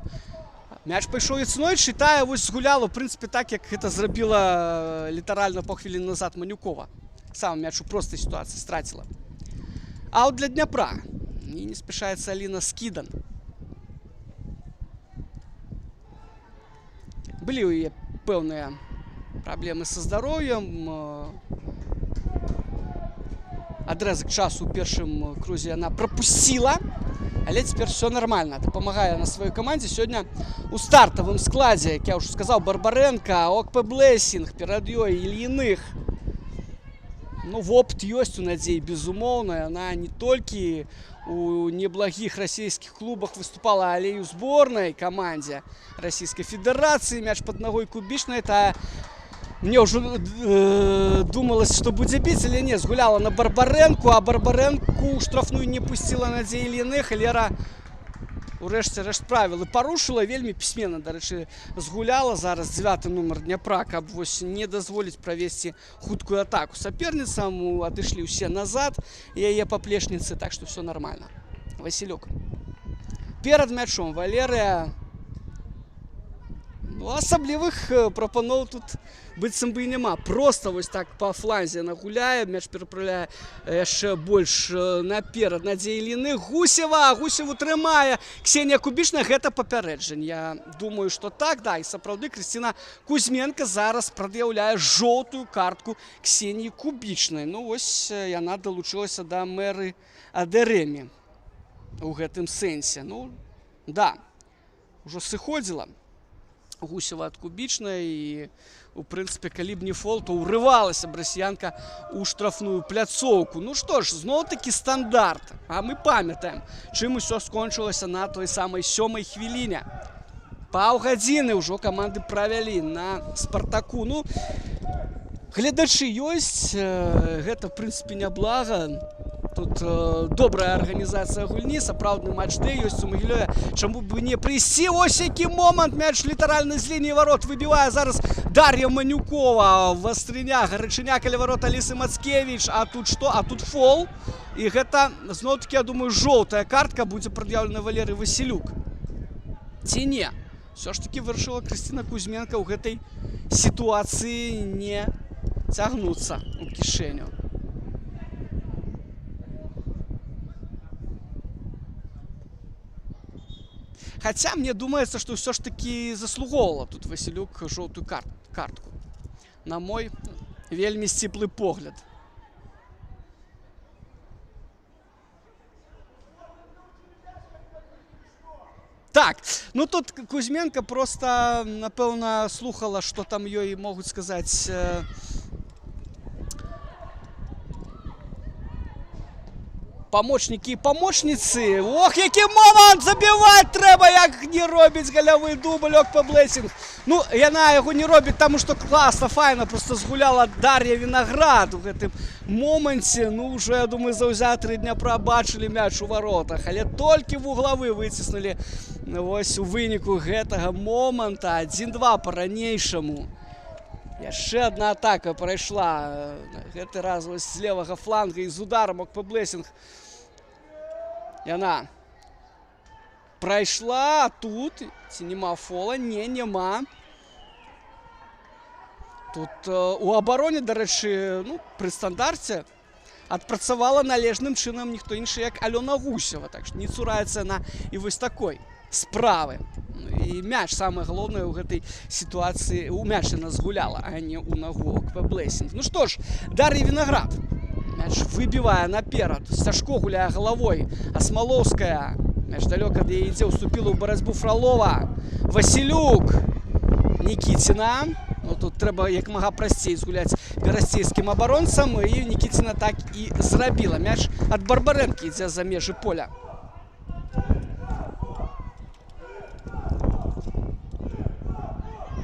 яцной. Чытае вось згуляла, в прынцыпе, так, як гэта зрабіла літаральна паўхвіліны назад Манюкова. Сам мяч у простай сітуацыі страціла. Аут для Дняпра. І не спяшаецца Аліна Скідан. Былі ў яе пэўныя праблемы са здароўем. Адрэзак часу ў першым крузе яна прапусціла. Але цяпер все нормально. Дапамагае на сваёй камандзе. Сёння у стартавым складзе, як я ўжо сказаў, Барбаренка, ОКП Блэсінг, перад ёй Ільіных. Ну, вопыт ёсць у Надзеі, безумоўна. Яна не толькі у неблагіх расійскіх клубах выступала, але і ў зборнай камандзе Расійскай Федэрацыі. Мяч пад нагой Кубічнай. Тая Мне уже думалось, что будет бить или нет. Сгуляла на Барбаренку, а Барбаренку штрафную не пустила Надзея Ільіних. І Лера урешті-решт правил порушила. Вельми письменно, до речі, згуляла. Зараз 9-й номер Дніпра, каб не дозволить провести хуткую атаку соперницам. Отошли все назад, и яе поплечницы, так что все нормально. Василюк. Перед мячом Валерия. Ну, асаблівых прапаноў тут быццам бы і няма. Просто вось так па фланзе нагуляе, мяч пераправляе яшчэ больш наперад Надзея Ільіных. Гусеву трымае Ксенія Кубічная. Гэта папярэджанне. Я думаю, што так, да, і сапраўды Крысціна Кузьменка зараз прад'яўляе жоўтую картку Ксеніі Кубічнай. Ну вось яна далучылася да мэры Адэрэмі у гэтым сэнсе. Ну да, ужо сыходзіла Гусева ад Кубічнай, і у прынцыпе, калі б не фол, то ўрывалася б расіянка ў штрафную пляцоўку. Ну што ж, зноў-такі стандарт. А мы памятаем, чым усё скончылася на той самай 7-й хвіліне. Паўгадзіны ўжо каманды правялі на Спартаку. Ну, гледачы ёсць, гэта, в прынцыпе, няблага. Тут добрая арганізацыя гульні, сапраўдны матч-дэй ёсць у Магілёве. Чаму б не прыйсці? Ось які момант, мяч літаральна з лініі варот выбівае зараз Дар'я Манюкова. Вастрыня, гарачыня каля варот Алісы Мацкевіч. А тут што? А тут фол. І гэта, зноў-такі, я думаю, жоўтая картка будзе прад'яўлена Валерый Васілюк. Ці не? Все ж таки вырашыла Крысціна Кузьменка ў гэтай сітуацыі не цягнуцца ў кішэню. Хотя мне думается, что все ж таки заслуговала тут Василюк желтую картку. На мой вельми сціплы погляд. Так, ну тут Кузьменка просто, напевно, слухала, что там ёй могут сказать помощники и помощницы. Ох, який момент! Забивать треба, як не робить голевий дубль ОКП Блесінг. Ну, яна його не робить, тому що класно, файно просто згуляла Дар'я Віноград у гэтым моменте. Ну, уже, я думаю, заўзятары Дняпра бачылі мяч у воротах, але толькі вуглавы выціснули ось у выніку гэтага момента. 1-2 по-ранейшаму. Яшчэ одна атака прайшла. Гэты раз ось з левага фланга і з ударом ОКП Блесінг. Яна прайшла, а тут ці нема фола? Не, нема. Тут у абароне, дарэчы, ну, пры стандарце адпрацавала належным чынам ніхто іншы, як Алёна Гусева. Так што не цураецца яна і вось такой справы. І мяч, самае галоўнае ў гэтай сітуацыі, у мяч яна згуляла, а не ў нагу ОКП Блесінг. Ну што ж, Дар'я Віноград. Мяч выбівае наперад. Сцяжко гуляе галавой. Асмалоўская. Мяч далёка ад яе ідзе, уступіла ў барацьбу Фролова. Васілюк. Нікіціна. Ну, тут трэба як мага прасцей згуляць берасцейскім абаронцам. І Нікіціна так і зрабіла. Мяч ад Барбарэнкі ідзе за межы поля.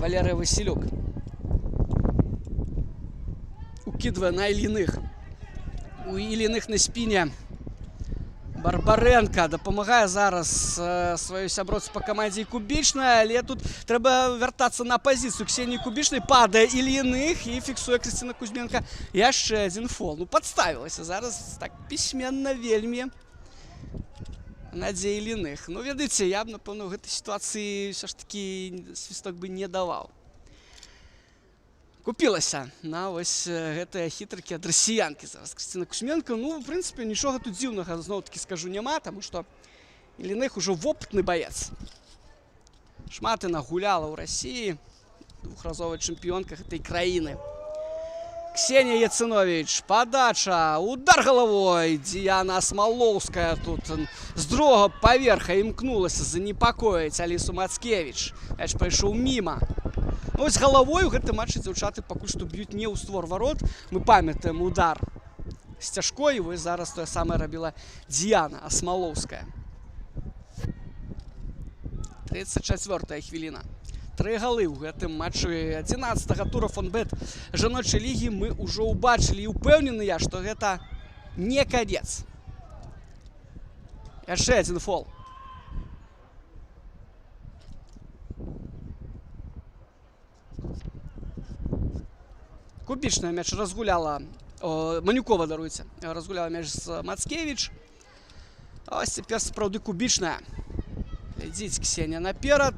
Валерий Василюк укидывая на Ільіних. У Ільіних на спине Барбаренко дапамагае зараз сваёй сяброцы по камандзе Кубічная, але тут трэба вяртацца на пазіцыю Ксеніі Кубічнай. Падае Ільіних і фіксуе Крысціна Кузьменка яшчэ адзін фол. Ну, падставілася зараз так пісьменна вельмі Надзея Ільіних. Ну, ведаеце, я б, напэўна, у гэтай сітуацыі ўсё ж такі свісток бы не даваў. Купілася на вось гэтыя хітрыкі ад расіянкі зараз Крысціна Кузьменка. Ну, в прынцыпе, нічога тут дзіўнага, зноў-такі скажу, няма, таму што Ільіних ужо вопытны баец. Шмат яна гуляла ў Расіі, двухразовая чэмпіёнка гэтай краіны. Ксения Яцынович, подача, удар головой. Діана Асмалоўская тут з другого паверха імкнулася занепакоіць Алісу Мацкевіч. Мяч прайшоў міма. Ось головой у гэтым матчы дзяўчаты пакуль што б'юць не ў створ варот. Мы памятаем удар Сцяжко, і вось зараз тое самае рабіла Діана Асмалоўская. 34-я хвіліна 3 галы ў гэтым матчы 11-го тура фонбет жаночай лігі мы ўжо ўбачылі і ўпэўнены я, што гэта не канец. Яшчэ адзін фол. Кубічная мяч разгуляла, Манюкова, даруйце, разгуляла мяч з Мацкевіч. А ось цяпер сапраўды кубічная. Глядзіць Ксенія наперад.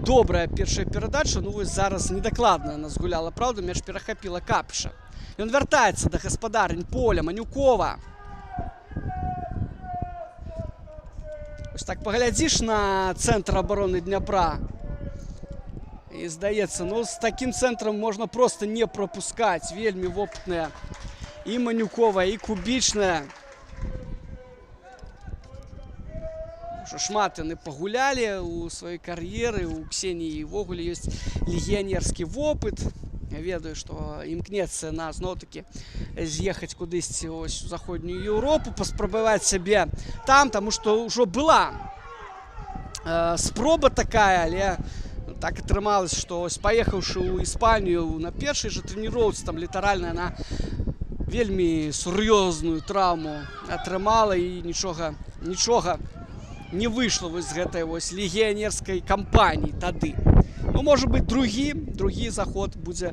Добрая першая перадача, ну вось зараз недакладна она згуляла, правда, мяч перахапіла Капіша. Ён вяртаецца да гаспадарынь поля, Манюкова. Ось так паглядзіш на цэнтр абароны Дняпра. І здаецца, ну з такім цэнтрам можна проста не прапускаць. Вельмі вопытная і Манюкова, і кубічная. Шмат яны пагулялі ў сваёй кар'еры, у Ксеніі ўвогуле ёсць легіянерскі вопыт. Я ведаю, што імкнецца на зноў-такі з'ехаць кудысьці у заходнюю Еўропу, паспрабаваць сябе там, таму што ўжо была спроба такая, але так атрымалася, што паехаўшы ў Іспанію на першай жа трэніроўцы, там літаральна яна вельмі сур'ёзную траўму атрымала і нічога не выйшла вось з гэтай вось легіянерскай кампаніі тады. Ну, можа быць, другі заход будзе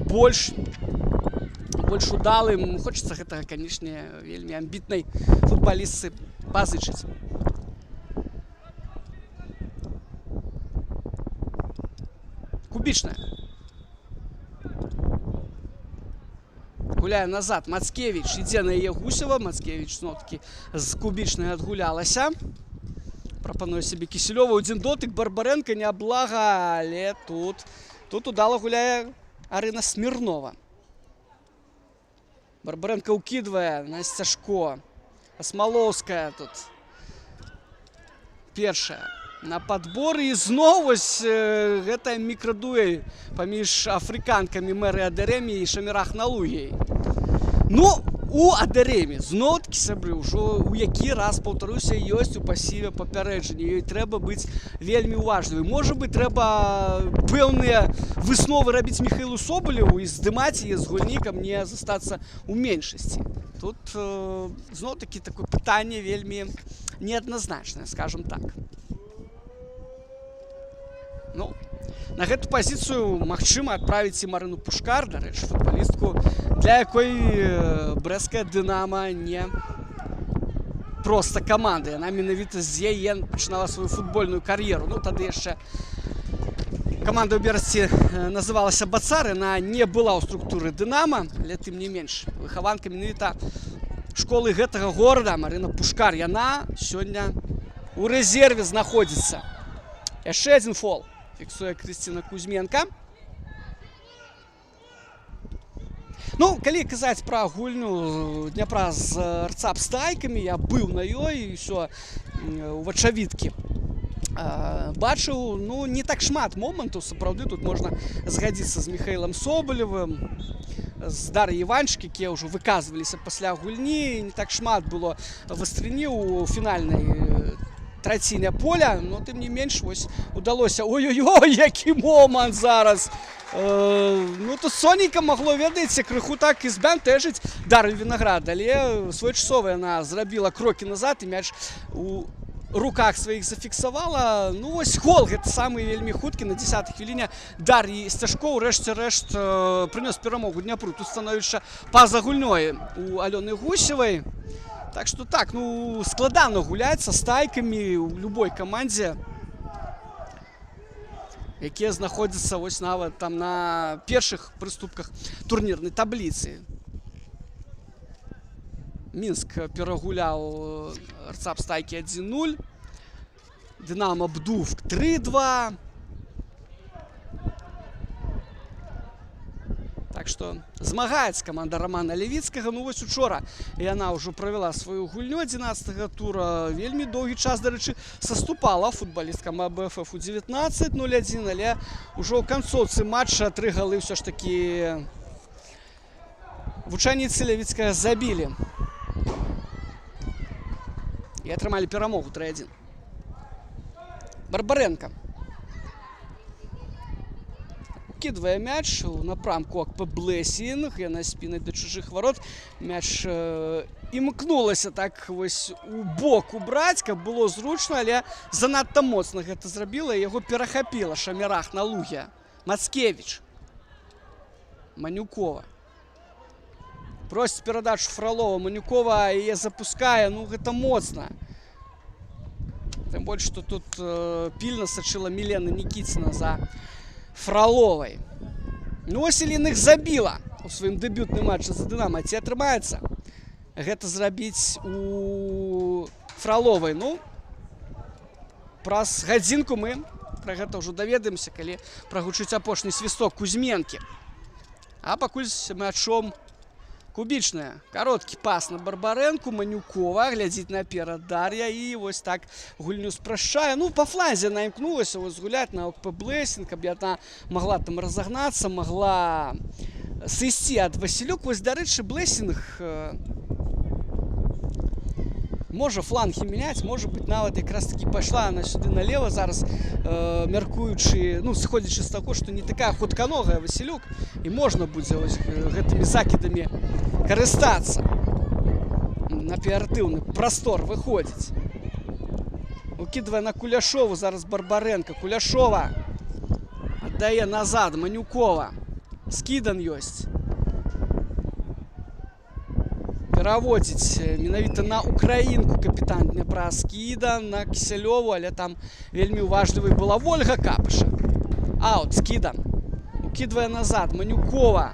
больш удалым. Хочацца гэтага, канешне, вельмі амбітнай футбалістцы пазычыць. Кубічная. Гуляе назад. Мацкевіч ідзе на яе Гусева. Мацкевіч зноў-такі з кубічнай адгулялася. Прапануе сябе Кісельова. Адзін дотык Барбаренка няблага, але тут удала гуляе Арына Смірнова. Барбаренка ўкідвае на Сцяжко. Асмалоўская тут першая на падбор. І зноў вось гэтая мікрадуэль паміж афрыканкамі Мэры Адэрэмі і Шамірах Налугіяй. Ну, у Адэрэмі зноў-такі, сябры, ўжо у які раз, паўтаруся, ёсць у пасіве папярэджанне. Ёй трэба быць вельмі уважлівай. Можа быць, трэба пэўныя высновы рабіць Міхаілу Собалеву і здымаць яе з гульні, каб не застацца ў меншасці. Тут зноў-такі такое пытанне вельмі неадназначнае, скажам так. Ну, на гэту пазіцыю магчыма адправіць і Марыну Пушкар, дарэчы, футбалістку, для якой брэсцкая Дынама не проста каманда. Яна менавіта з яе пачынала сваю футбольную кар'еру. Ну, тады яшчэ каманда ў Берасці называлася Бацар, яна не была ў структуры Дынама, але тым не менш. Выхаванка менавіта школы гэтага горада Марына Пушкар. Яна сёння ў рэзерве знаходзіцца. Яшчэ адзін фол. Фіксуе Крысціна Кузьменка. Ну, калі казаць пра гульню Дняпра з Рцап-Стайкамі, я быў на ёй, ўсё у вачавіткі бачыў, ну, не так шмат момантаў, сапраўды, тут можна згадзіцца з Міхаілам Собалевым, з Дар'яй Іванчык, якія ўжо выказваліся пасля гульні, не так шмат было вастрыні ў фінальнай траціня поля, но тым не менш вось удалося. Ой-ой-ой, які момант зараз. Ну, тут сонейка магло, ведаеце, крыху так і збянтэжыць Дар'ю Вінаград, але своечасова яна зрабіла крокі назад і мяч у руках сваіх зафіксавала. Ну, вось гол гэты самы вельмі хуткі на 10-й хвіліне Дар'і Сцяжко ўрэшце рэшт прынёс перамогу Дняпру. Тут становішча па-за гульнёй у Алёны Гусевай. Так што так, ну, складана гуляць са стайкамі ў любой камандзе, якія знаходзяцца вось нават там на першых прыступках турнірнай табліцы. Мінск перагуляў Рцап-Стайкі 1-0. Дынамо Бдувк 3-2. Так што змагаецца каманда Романа Левіцкага. Ну, вось учора яна ўжо правяла сваю гульню 11-го тура. Вельмі доўгі час, дарэчы, саступала футбалісткам АБФФ у 19-0-1, але ўжо ў канцоўцы матча 3 галы ўсё ж такі вучаніцы Левіцкага забілі. І атрымалі перамогу 3-1. Барбаренка. укидывае мяч у напрамку ОКП Блесінг. Яна спінай да чужых ворот. Мяч імкнулася так вось у бок убраць, каб было зручна, але занадта моцна гэта зрабіла. Яго перахапіла Шамірах на луге. Мацкевіч. Манюкова. Просіць перадачу Фролова. Манюкова яе запускае. Ну, гэта моцна. Тым больш, што тут пільна сачыла Мілена Нікіціна за Фроловай. Ну, ось Іліных забіла у сваім дэбютным матчы за Дынама. Ці атрымаецца гэта зрабіць у Фроловай? Ну, праз гадзінку мы пра гэта ўжо даведаемся, калі прагучыць апошні свісток Кузьменкі. А пакуль з мячом Кубічная. Кароткі пас на Барбарэнку. Манюкова глядзіць наперад Дар'я і вось так гульню спрашчае. Ну, па фланзе яна імкнулася гуляць на ОКП Блесінг, каб яна магла там разагнацца, магла сысці ад Васілюк. Вось, дарэчы, Блесінг можа флангі мяняць, можа быць, нават якраз такі пайшла она сюды налева зараз, мяркуючы, ну, сходзячы з таго, што не такая хутканогая Васілюк, і можна будзе вось гэтымі закідамі карыстацца. На аператыўны прастор выходзіць. Укідвае на Куляшову зараз Барбарэнка. Куляшова аддае назад. Манюкова. Скідан ёсць. Пераводзіць менавіта на украінку капітан Дняпра Скідан, на Кісялёву, але там вельмі уважлівай была Вольга Капыша. Аут, Скідан. Укідвае назад. Манюкова.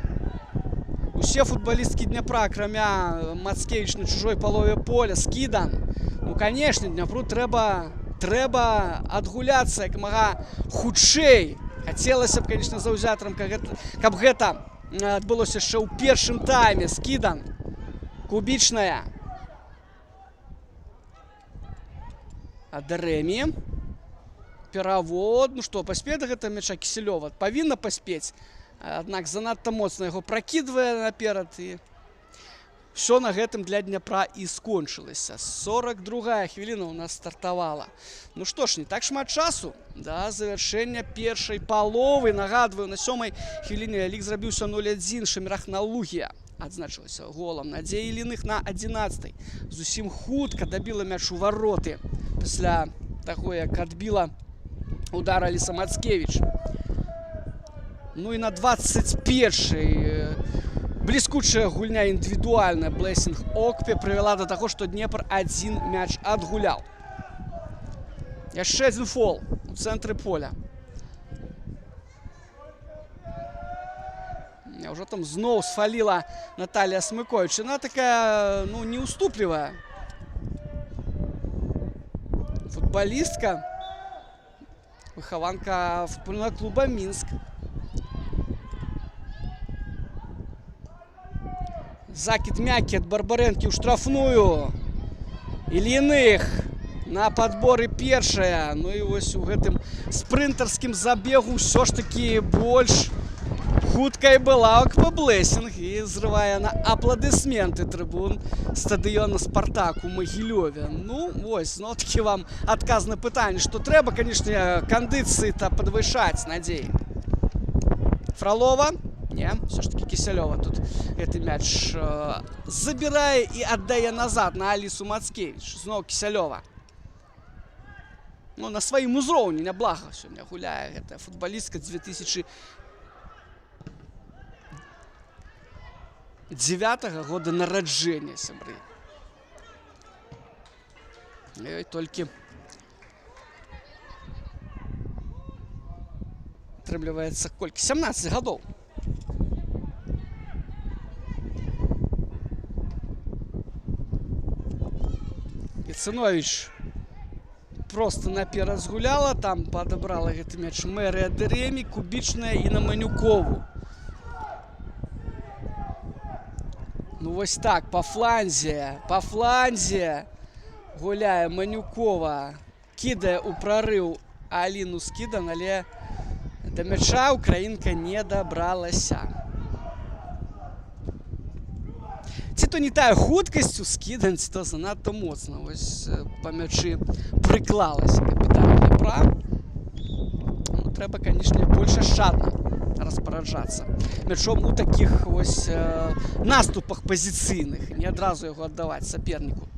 Усе футбалісткі Дняпра, акрамя Мацкевіч на чужой палове поля. Скідан. Ну, канешне, Дняпру трэба адгуляцца як мага хутчэй. Хацелася б, канешне, заўзятарам, каб гэта адбылося яшчэ ў першым тайме. Скідан. Кубічная. Адарэмі. Перавод. Ну што, паспее да гэтага мяча Кісялёва? Павінна паспець. Аднак занадта моцна яго пракідвае наперад. І ўсё на гэтым для Дняпра і скончылася. 42-я хвіліна ў нас стартавала. Ну што ж, не так шмат часу да завяршэння першай паловы. Нагадваю, на 7-й хвіліне лік зрабіўся 0-1. Шамірах на луге адзначылася голам. Надзея Іліных на 11-й. Зусім хутка дабіла мяч у вароты пасля таго, як адбіла удар Аліса Мацкевіч. Ну і на 21-й бліскучая гульня індывідуальная Блесінг ОКПе прывяла да таго, што Днепр адзін мяч адгуляў. Яшчэ адзін фол у цэнтры поля. Ўжо там зноў сфаліла Наталія Смыкоўіч. Яна такая, ну, неуступлівая футбалістка, выхаванка футбольнага клуба Мінск. Закід мяккі ад Барбарэнкі ў штрафную. Іліных на падборы першая. Ну і вось у гэтым спрынтарскім забегу ўсё ж такі больш хуткай была ОКП Блесінг і зрывае на апладысменты трыбун стадыёна «Спартак» у Магілёве. Ну, вось, ну, такі вам адказ на пытанне, што трэба, канешне, кандыцыі-то падвышаць, надзеі. Фролова? Не, все ж таки Кісялёва тут гэты мяч забірае і аддае назад на Алісу Мацкевіч. Зноў Кісялёва. Ну, на сваім узроўні няблага сёння гуляе гэтая футбалістка 2009 года нараджэння, сябры. Ёй толькі атрымліваецца колькі? 17 гадоў. Яцыновіч просто наперад згуляла, там падабрала гэты мяч Мэрыя Адарэмі, Кубічная і на Манюкову. Ну вось так, па фланзе гуляе Манюкова, кідае ў прарыў Аліну Скідан, але да мяча украінка не дабралася. Ці то не тая хуткасць у Скідан, ці то занадта моцна. Вось па мячы прыклалася капітан Днепра. Ну, трэба, канешне, больш ашчадна распараджацца мячом у такіх вось наступах пазіцыйных, не адразу яго аддаваць саперніку.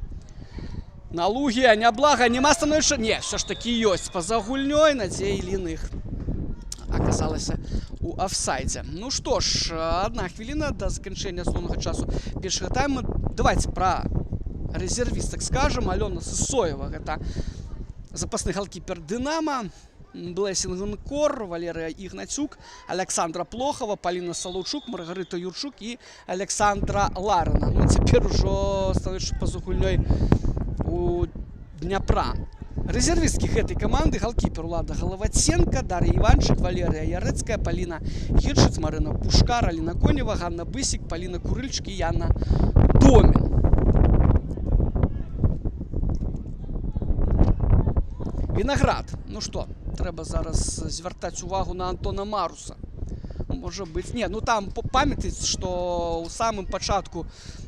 Налугі, няблага, няма становішча. Не, все ж такі ёсць па-за гульнёй. Надзея Іліных аказалася у афсайдзе. Ну што ж, 1 хвіліна да заканчэння асноўнага часу першага тайму. Давайте пра рэзервістак скажам. Алёна Сысоева, гэта запасны галкіпер Дынама, Блэсінг Нкор, Валерыя Ігнацюк, Александра Плохова, Паліна Салаўчук, Маргарыта Юрчук і Александра Ларына. Ну, цяпер ужо становішча па-за гульнёй у Дняпра. Рэзервісткі гэтай каманды: галкіпер Улада Галаваценка, Дар'я Іванчык, Валерыя Ярэцкая, Паліна Гірчыц, Марына Пушкар, Аліна Конева, Ганна Бысік, Паліна Курыльчык і Яна Домін. Вінаград. Ну што, трэба зараз звяртаць увагу на Антона Маруса. Можа быць, не, ну там памятаць, што ў самым пачатку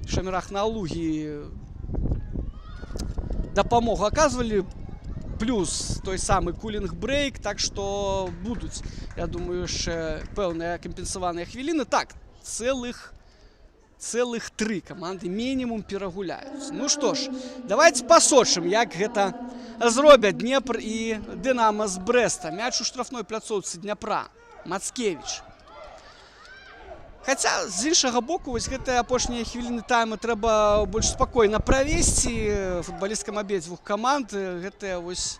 Шамірах Налугі дапамогу аказвалі, плюс той самы кулінг-брейк, так што будуць, я думаю, яшчэ пэўныя кампенсаваныя хвіліны. Так, цэлых 3 каманды мінімум перагуляюць. Ну што ж, давайте пасочым, як гэта зробяць Днепр і Дынама з Брэста. Мяч у штрафной пляцоўцы Дняпра. Мацкевіч. Хаця, з іншага боку, вось гэтыя апошнія хвіліны тайму трэба больш спакойна правесці футбалісткам абедзвюх каманд. Гэтыя вось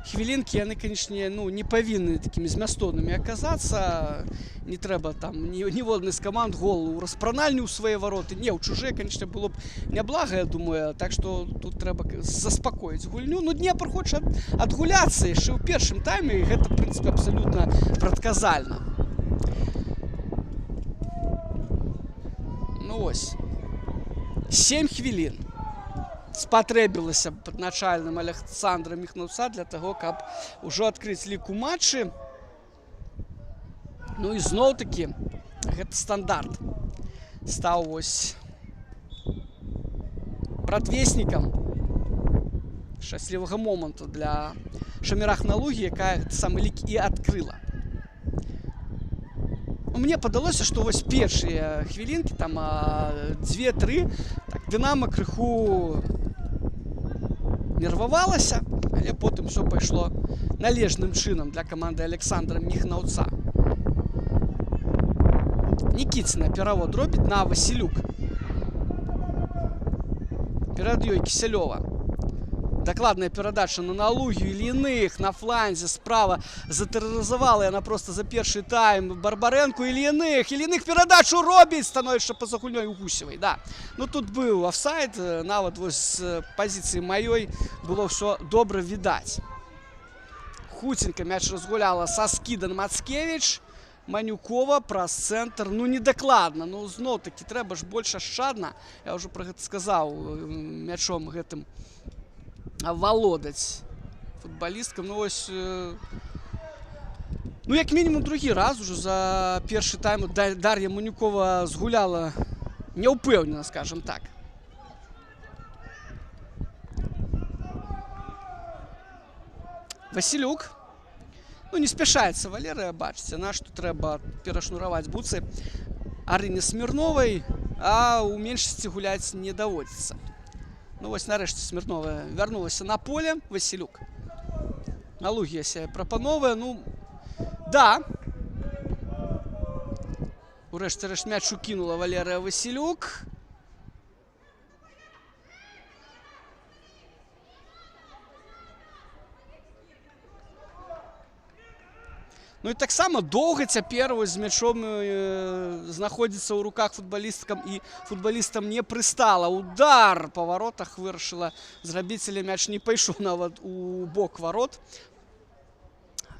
хвілінкі, яны, канечне, ну, не павінны такімі змястоўнымі аказацца. Не трэба там ніводнай з каманд гол у распранальні ў свае вароты. Не, ў чужыя, канечне, было б няблага, я думаю. Так што тут трэба заспакоіць гульню. Ну, Днепр хоча адгуляцца яшчэ ў першым тайме, і гэта, в прынцыпе, абсалютна прадказальна. Ну, ось. 7 хвілін спатрэбілася падначальным Александра Міхнаўца для таго, каб ужо адкрыць лік у матчы. Ну і зноў-такі гэты стандарт стаў вось прадвеснікам шчаслівага моманту для Шамірах Налугі, якая гэты самы лік і адкрыла. Мне падалося, што вось першыя хвілінкі, там 2-3, так, Дынама крыху нервавалася, але потым все пайшло належным чынам для каманды Александра Міхнаўца. Нікіціна перавод робіць на Васілюк. Перад ёй Кісялёва. Дакладная перадача на Налугію. Ільіных на фланзе справа затэрарызавала яна проста за першы тайм Барбарэнку. Ільіных перадачу робіць, становішча па-за гульнёй у Гусевай. Да. Ну тут быў офсайд, нават вось з пазіцыі маёй было ўсё добра відаць. Хуценька мяч разгуляла са скідан Мацкевіч. Манюкова праз цэнтр. Ну, недакладна. Ну, зноў-такі трэба ж больш ашчадна. Я ўжо пра гэта сказаў, мячом гэтым валодаць футбалісткам. Ну, ось, ну, як мінімум другі раз ужо за першы тайм Дар'я Манюкова згуляла няўпэўнена, скажем так. Васілюк. Ну, не спяшаецца Валерыя, бачыце, на што трэба перашнураваць буцы Арыне Смірновай, а ў меншасці гуляць не даводзіцца. Ну, вось нарэшце Смірнова вярнулася на поле. Васілюк. Налугія сябе прапановае. Ну, да. Урэшце-рэшт мяч укінула Валерыя Васілюк. Ну і таксама доўга цяпер вось з мячом знаходзіцца ў руках футбалісткам, і футбалістам не прыстала. Удар па варотах вырашыла зрабіць, але мяч не пайшоў нават у бок варот.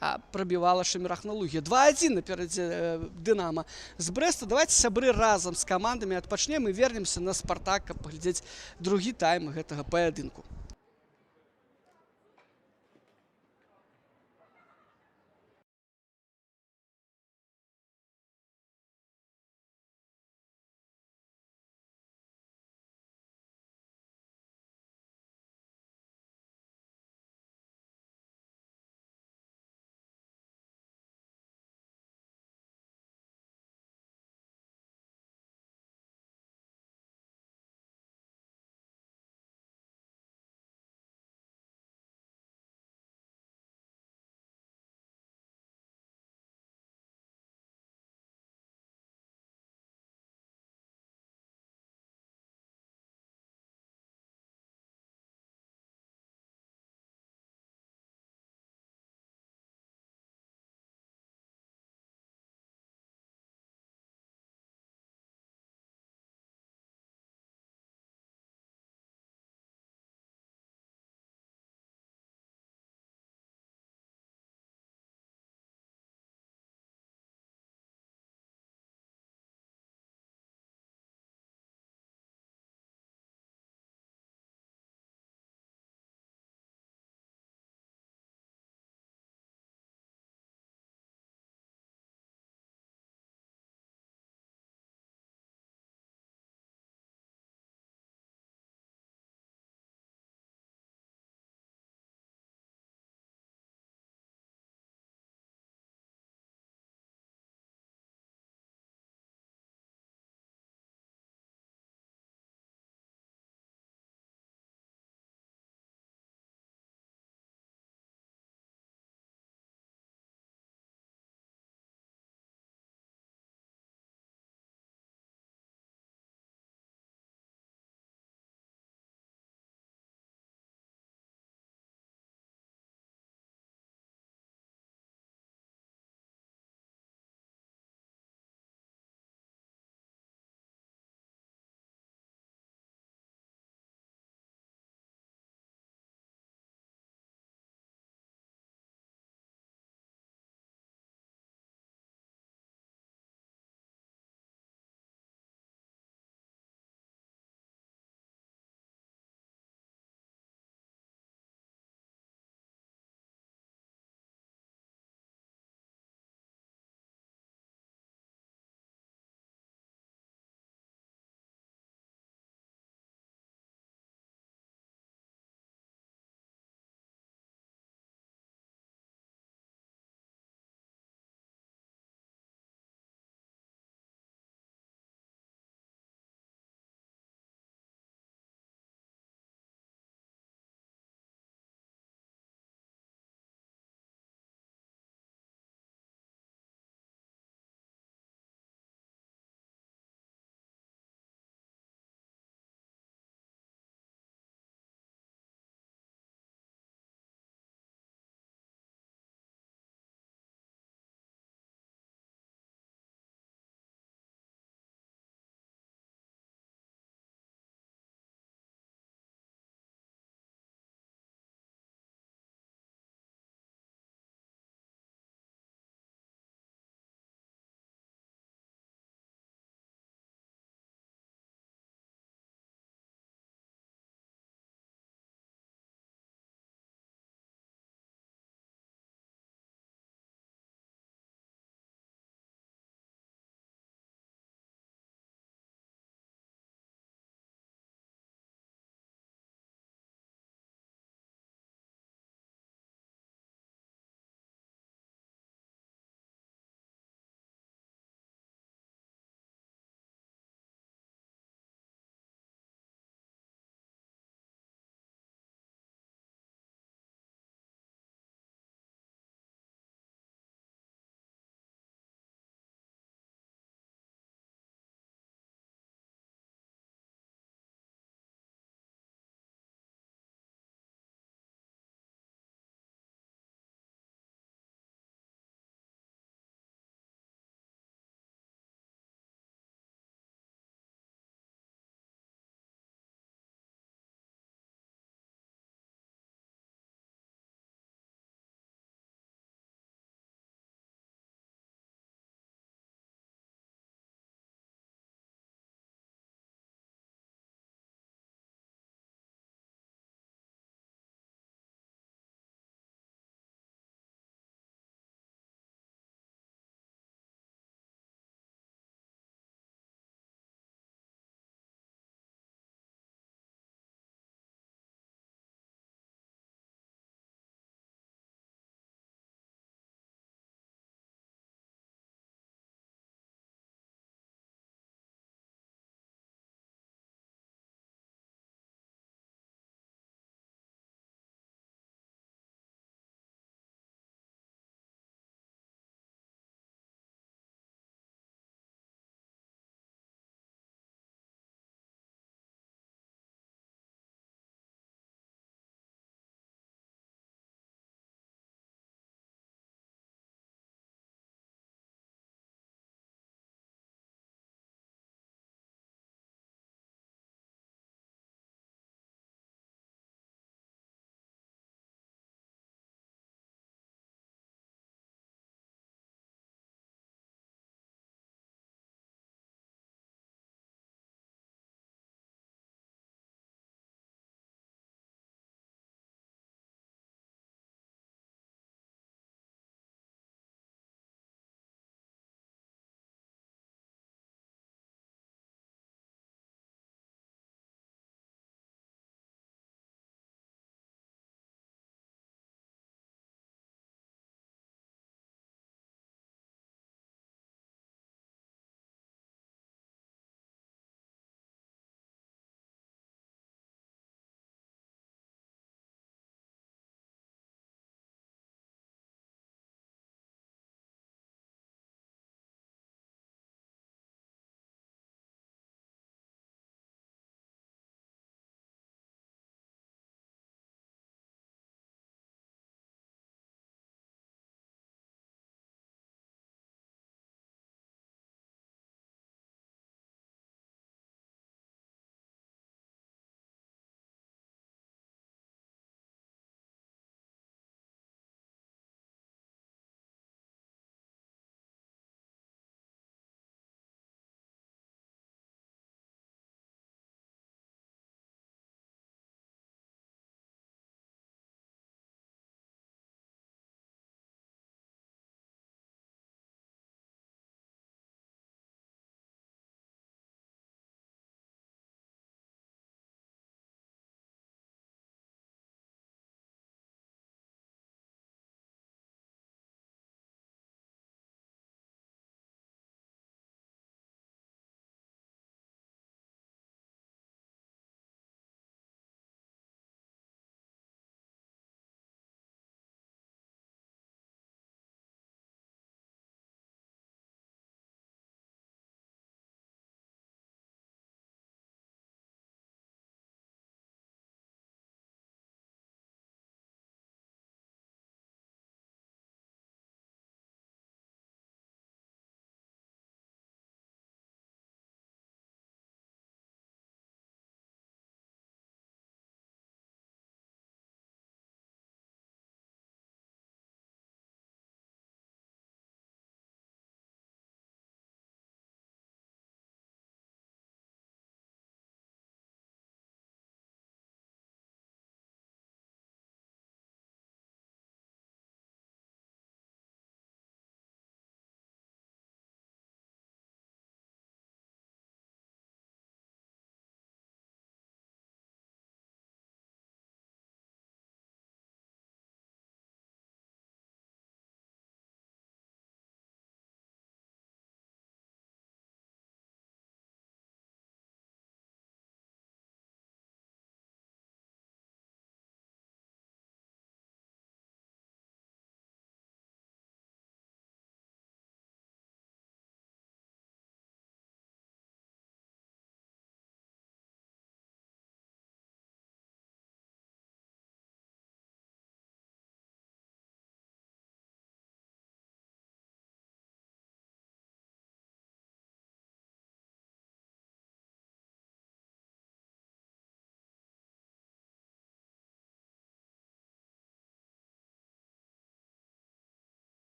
А прабівала Шамірах Налугі. 2-1 наперадзе Дынама з Брэста. Давайте, сябры, разам з камандамі адпачнем і вернемся на Спартак, каб паглядзець другі тайм гэтага паядынку.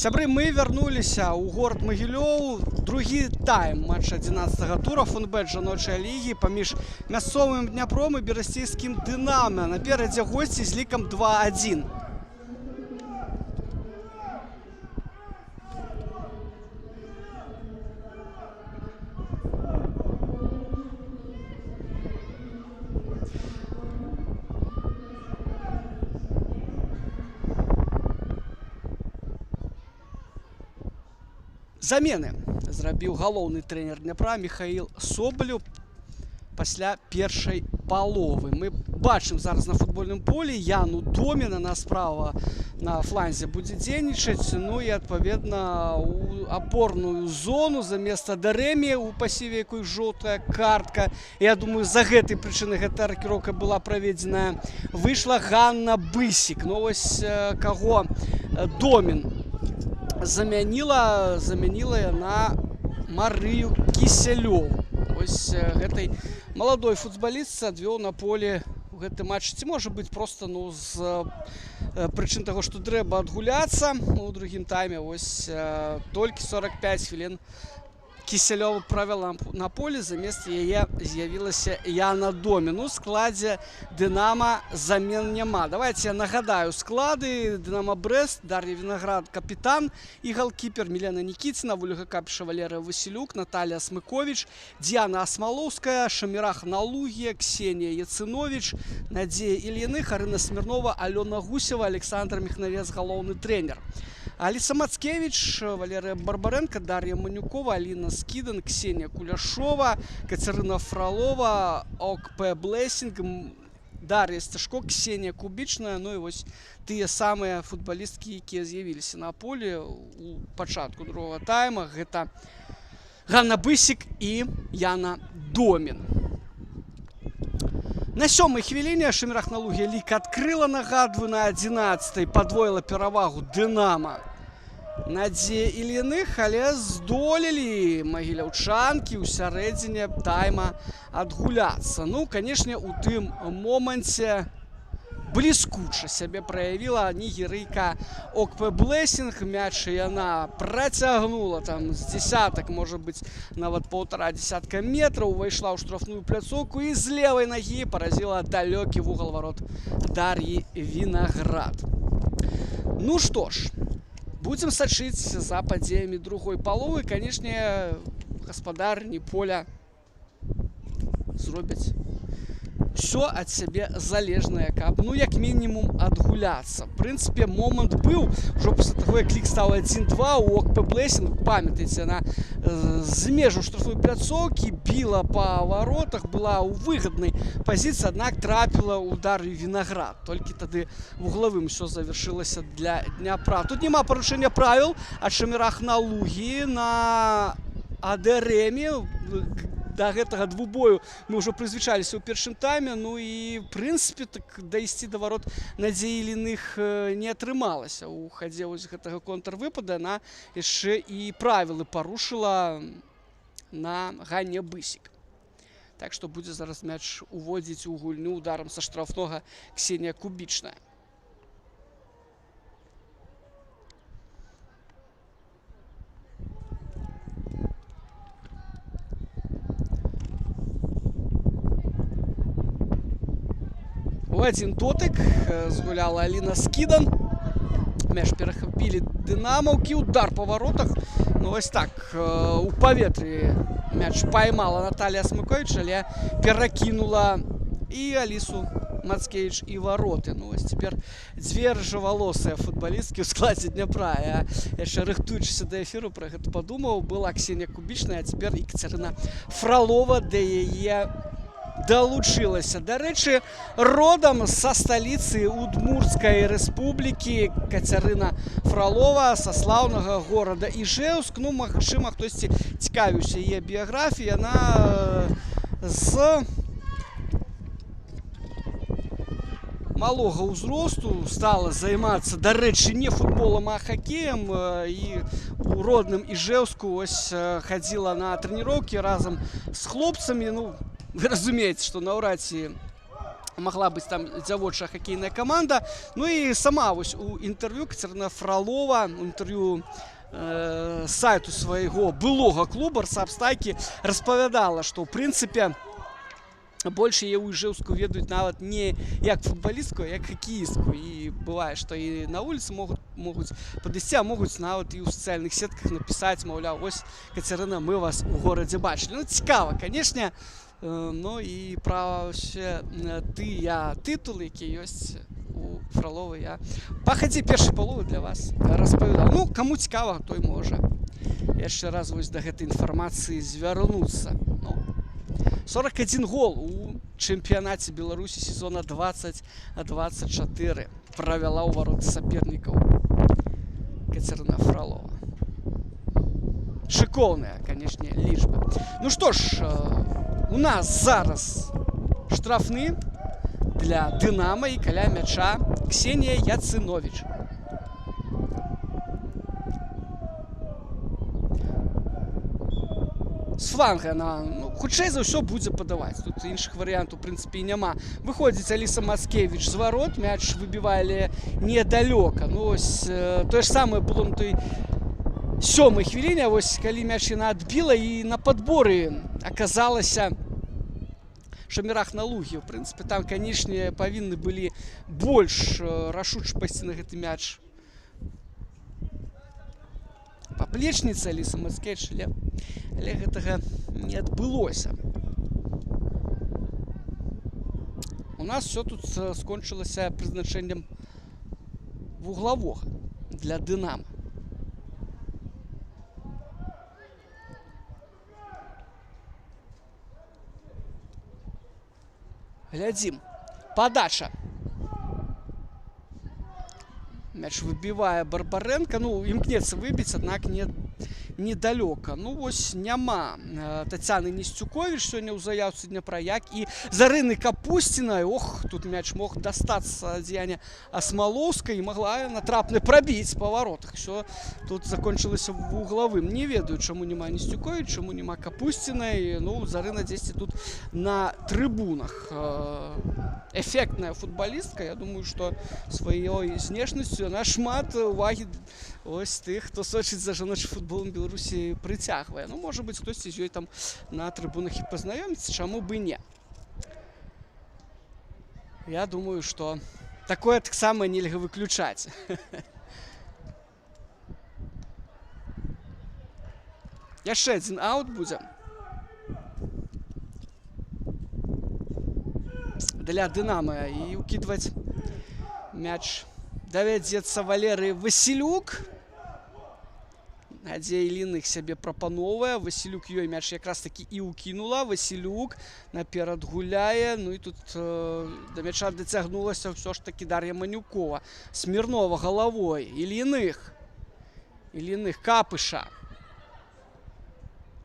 Сябры, мы вярнуліся ў горад Магілёў. Другі тайм матча 11-го тура фонбет жаночай лігі паміж мясцовым Дняпром і берасцейскім Дынама. Наперадзе госці з лікам 2-1. Замены зрабіў галоўны трэнер Дняпра Михаил Соболев пасля першай паловы. Мы бачым зараз на футбольным полі Яну Доміна, на справа на фланзе будзе дзейнічаць. Ну і адпаведна у апорную зону замест Дарэмі у пасіве якой жоўтая картка. Я думаю, за гэтай прычыны гэтая рокіроўка была праведзеная. Выйшла Ганна Бысік. Ну вось каго Домін заменила яна Марыю Кісялёву. Вось гэтай маладой футбалістцы адвёў на поле ў гэты матч. Ці можа быць проста з прычын таго, што трэба адгуляцца у другім тайме. Вось толькі 45 хвілін Кісялёва правяла на поле, замест яе з'явілася Яна Домін. У складзе Дынама замен няма. Давайте я нагадаю склады. Дынама Брэст, Дар'я Вінаград, капітан і галкіпер, Мілена Нікіціна, Вольга Капіша, Валерыя Васілюк, Наталія Смыкович, Діана Асмалоўская, Шамірах Налугія, Ксенія Яцынович, Надзея Ільіных, Арына Смірнова, Алёна Гусева, Александр Міхнавец, галоўны трэнер. Аліса Мацкевич, Валерия Барбаренко, Дар'я Манюкова, Алина Скидан, Ксения Куляшова, Катерина Фролова, ОКП Блессинг, Дар'я Сташко, Ксения Кубічная. Ну і вось тыя самыя футбалісткі, якія з'явіліся на полі у пачатку другого тайма. Гэта Ганна Бысік і Яна Домін. На 7-й хвіліне Шамірах Налугія лік адкрыла, нагадваю, на 11-й падвоіла перавагу Дынама. Надзея Ільіных, але здолелі магіляўчанкі ў сярэдзіне тайма адгуляцца. Ну, канешне, у тым моманце бліскуча сябе праявіла нігерыйка ОКП Блессинг. Мяч яна працягнула там з дзесятак, можа быць, нават паўтара дзесятка метраў, увайшла ў штрафную пляцоўку і з левай нагі паразіла далёкі вугал варот Дар'і Вінаград. Ну што ж, будзем сачыць за падзеямі другой паловы. Канешне, гаспадарні поля зробяць все ад сябе залежнае, каб, ну, як мінімум, адгуляцца. В прынцыпе, момант быў ужо пасля таго, як лік стаў 1-2 у ОКП Блессинг. Памятаеце, яна з межу штрафной пляцоўкі біла па варотах, была ў выгаднай пазіцыі, аднак трапіла ў Дар'ю Вінаград. Толькі тады вуглавым усё завяршылася для Дняпра. Тут няма парушэння правіл ад Шамірах Налугіі на Дарэмі. Да гэтага двубою мы ўжо прызвычаліся ў першым тайме. Ну і, в прынцыпе, так дайсці да варот Надзеі Іліных не атрымалася. У хадзе вось гэтага контрвыпада яна яшчэ і правілы парушыла на Ганне Бысік. Так што будзе зараз мяч уводзіць у гульню ударам са штрафнога Ксенія Кубічная. У один дотык згуляла Аліна Скідан. Мяч перахапілі дынамаўкі. Удар па варотах. Ну вось так, у паветры мяч поймала Наталія Смыкович, але перакінула і Алісу Мацкевич і вароты. Ну вось цяпер дзве рыжавалосыя футбалісткі ў складзе Дняпра. Я яшчэ рыхтуючыся да эфіру пра гэта падумаў. Была Ксенія Кубічная, а цяпер і Кацярына Фролова да яе далучылася. Дарэчы, родам са сталіцы Удмурцкай рэспублікі Кацярына Фролова са слаўнага горада Іжэўск. Ну, магчыма, хтосьці цікавіўся яе біяграфіяй. Яна з малога ўзросту стала займацца, дарэчы, не футболам, а хакеем. І у родным Іжэўску ось хадзіла на трэніроўкі разам з хлопцамі. Ну, вы разумееце, што наўрад ці могла быть там дзявочая хоккейная команда. Ну и сама вось у интервью Кацярына Фролова, у интервью сайту свайго былога клуба Сапстайкі распавядала, што ў прынцыпе больше яе ў Іжэўску ведаюць нават не як футбалістку, як хакеістку. І бывае, што і на вуліцы могуць падысці, а могуць нават і ў сацыяльных сетках напісаць, маўляў, ось, Кацярына, мы вас у горадзе бачылі. Ну, цікава, канешне. Ну і пра ўсе тыя тытулы, якія ёсць у Фролова, я па хадзе першай паловы для вас распавядаў. Ну, каму цікава, той можа яшчэ раз вось да гэтай інфармацыі звярнуцца. Ну, 41 гол у чэмпіянаце Беларусі сезона 20-24 правяла ў вароты сапернікаў Кацярына Фролова. Шыкоўныя, канешне, лічбы. Ну што ж, у нас зараз штрафны для Дынама і каля мяча Ксенія Яцыновіч. З фланга яна, ну, хутчэй за ўсё будзе падаваць. Тут іншых варыянтаў, у прынцыпе, і няма. Выходзіць Аліса Мацкевіч з варот, мяч выбівалі недалёка. Ну, ось тое ж самае было на той 7-й хвіліне, ось калі мяч яна адбіла, і на падборы аказалася Шамірах на лугі. У прынцыпе, там, канешне, павінны былі больш рашуча пайсці на гэты мяч паплечніцы Аліса Мацкевіч, але гэтага не адбылося. У нас все тут скончылася прызначэннем вуглавога для Дынама. Глядзім. Падача. Мяч выбівае Барбаренко. Ну, імкнецца выбіць, аднак недалёка. Ну, вось няма Тацяны Несцюковіч сёння ў заяўцы Дняпра, як і Зарыны Капусцінай. Ох, тут мяч мог дастацца дзеяння Асмалоўскай і магла натрапна прабіць па варотах. Всё тут закончылася вуглавым. Не ведаю, чаму няма Несцюковіч, чаму няма Капусцінай. Ну, Зарына дзесьці тут на трыбунах. Эфектная футболістка. Я думаю, што сваёй знешнасцю яна шмат увагі ось тых, хто сочыць за жаночым футболам Беларусі, прыцягвае. Ну, можа быць, хтосьці з ёй там на трыбунах і пазнаёміцца, чаму бы не. Я думаю, што такое таксама нельга выключаць. Яшчэ адзін аут будзе для Дынама, і укідваць мяч давядзецца Валерый Васілюк. Надзея Іліных сябе прапановвае. Васілюк ёй мяч якраз такі і ўкінула. Васілюк наперад гуляе. Ну і тут да мяча дацягнулася ўсё ж такі Дар'я Манюкова. Смірнова галавой. Іліных. Капыша.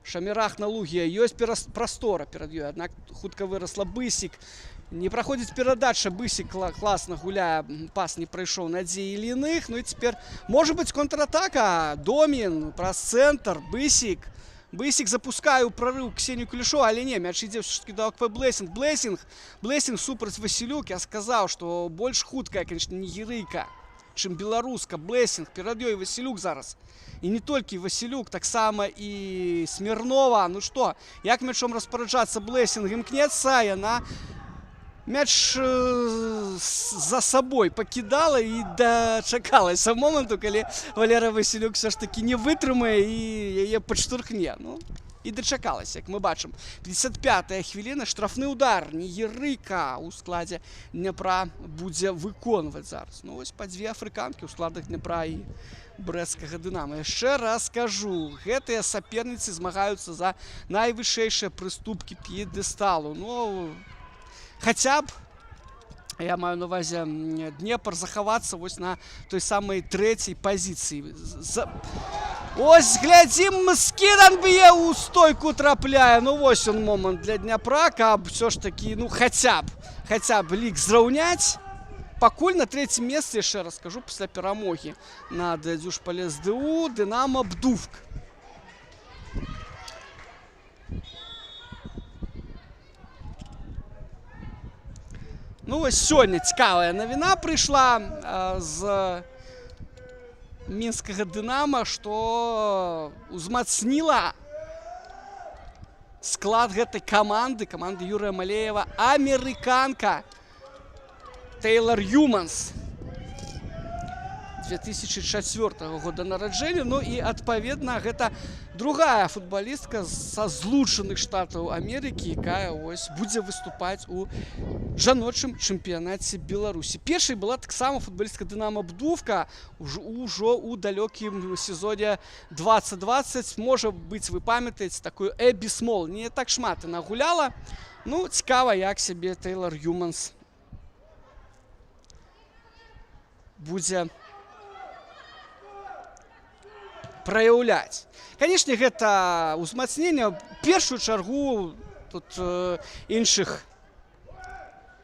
Шамірах на лугі. Ёсць прастора перад ёй. Аднак хутка вырасла Бысік. Не праходзіць перадача, Бысік класна гуляе, пас не прайшоў Надзеі Іліных. Ну і цяпер можа быць контратака. Домін праз цэнтр, Бысік запускае ў прарыў Ксенію Кулішову, але не, мяч ідзе ўсё ж такі да ОКП Блэсінг супраць Васілюк. Я сказаў, што больш хуткая, канешне, нігерыйка, чым беларуска. Блэсінг, перад ёй Васілюк зараз. І не толькі Васілюк, таксама і Смірнова. Ну што, як мячом распараджацца Блэсінг імкнецца, яна мяч за сабой пакідала і дачакалася моманту, калі Валера Васілюк все ж таки не вытрымае і яе падштурхне. Ну, і дачакалася, як мы бачым. 55-я хвіліна, штрафны удар. Нігерыйка ў складзе Дняпра будзе выконваць зараз. Ну, вось па дзве афрыканкі ў складах Дняпра і брэсцкага Дынама. Яшчэ раз кажу, гэтыя саперніцы змагаюцца за найвышэйшыя прыступкі п'едэсталу. Ну, хаця б, я маю на ўвазе, Днепр захавацца вось на той самай трэцяй пазіцыі. Ось, глядзім, скідан б'е ў стойку, трапляе. Ну, вось он момант для Дняпра, каб ўсё ж такі, ну, хаця б лік зраўняць. Пакуль на трэцім месцы, яшчэ раз кажу, пасля перамогі над Дзюшпалес ДУ, Дынама Бдувк. Ну, вось сёння цікавая навіна прыйшла з мінскага «Дынама», што узмацніла склад гэтай каманды Юрыя Малеева, амерыканка Тейлор Юманс 2004 года нараджэння. Ну і адпаведна гэта другая футбалістка са Злучаных Штатаў Амерыкі, якая ось будзе выступаць у жаночым чэмпіянаце Беларусі. Першай была таксама футбалістка «Дынама» Бдувка ўжо ў далёкім сезоне 2020. Можа быць, вы памятаеце такую Эбі Смол. Не так шмат яна гуляла. Ну, цікава, як сябе Тейлор Юманс будзе праяўляць. Канешне, гэта ўзмацненне. У першую чаргу тут іншых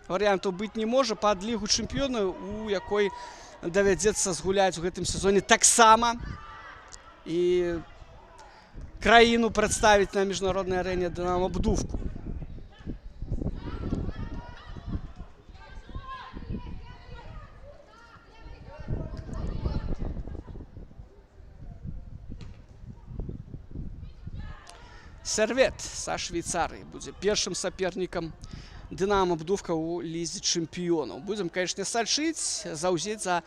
варыянтаў быць не можа. Пад лігу чэмпіёнаў, у якой давядзецца згуляць у гэтым сезоне таксама і краіну прадставіць на міжнароднай арэне «Дынама» Бдувку. Сервет са Швейцарыі будзе першым сапернікам «Дынама» Бдувка ў лізе чэмпіёнаў. Будзем, канешне, сачыць, заўзець за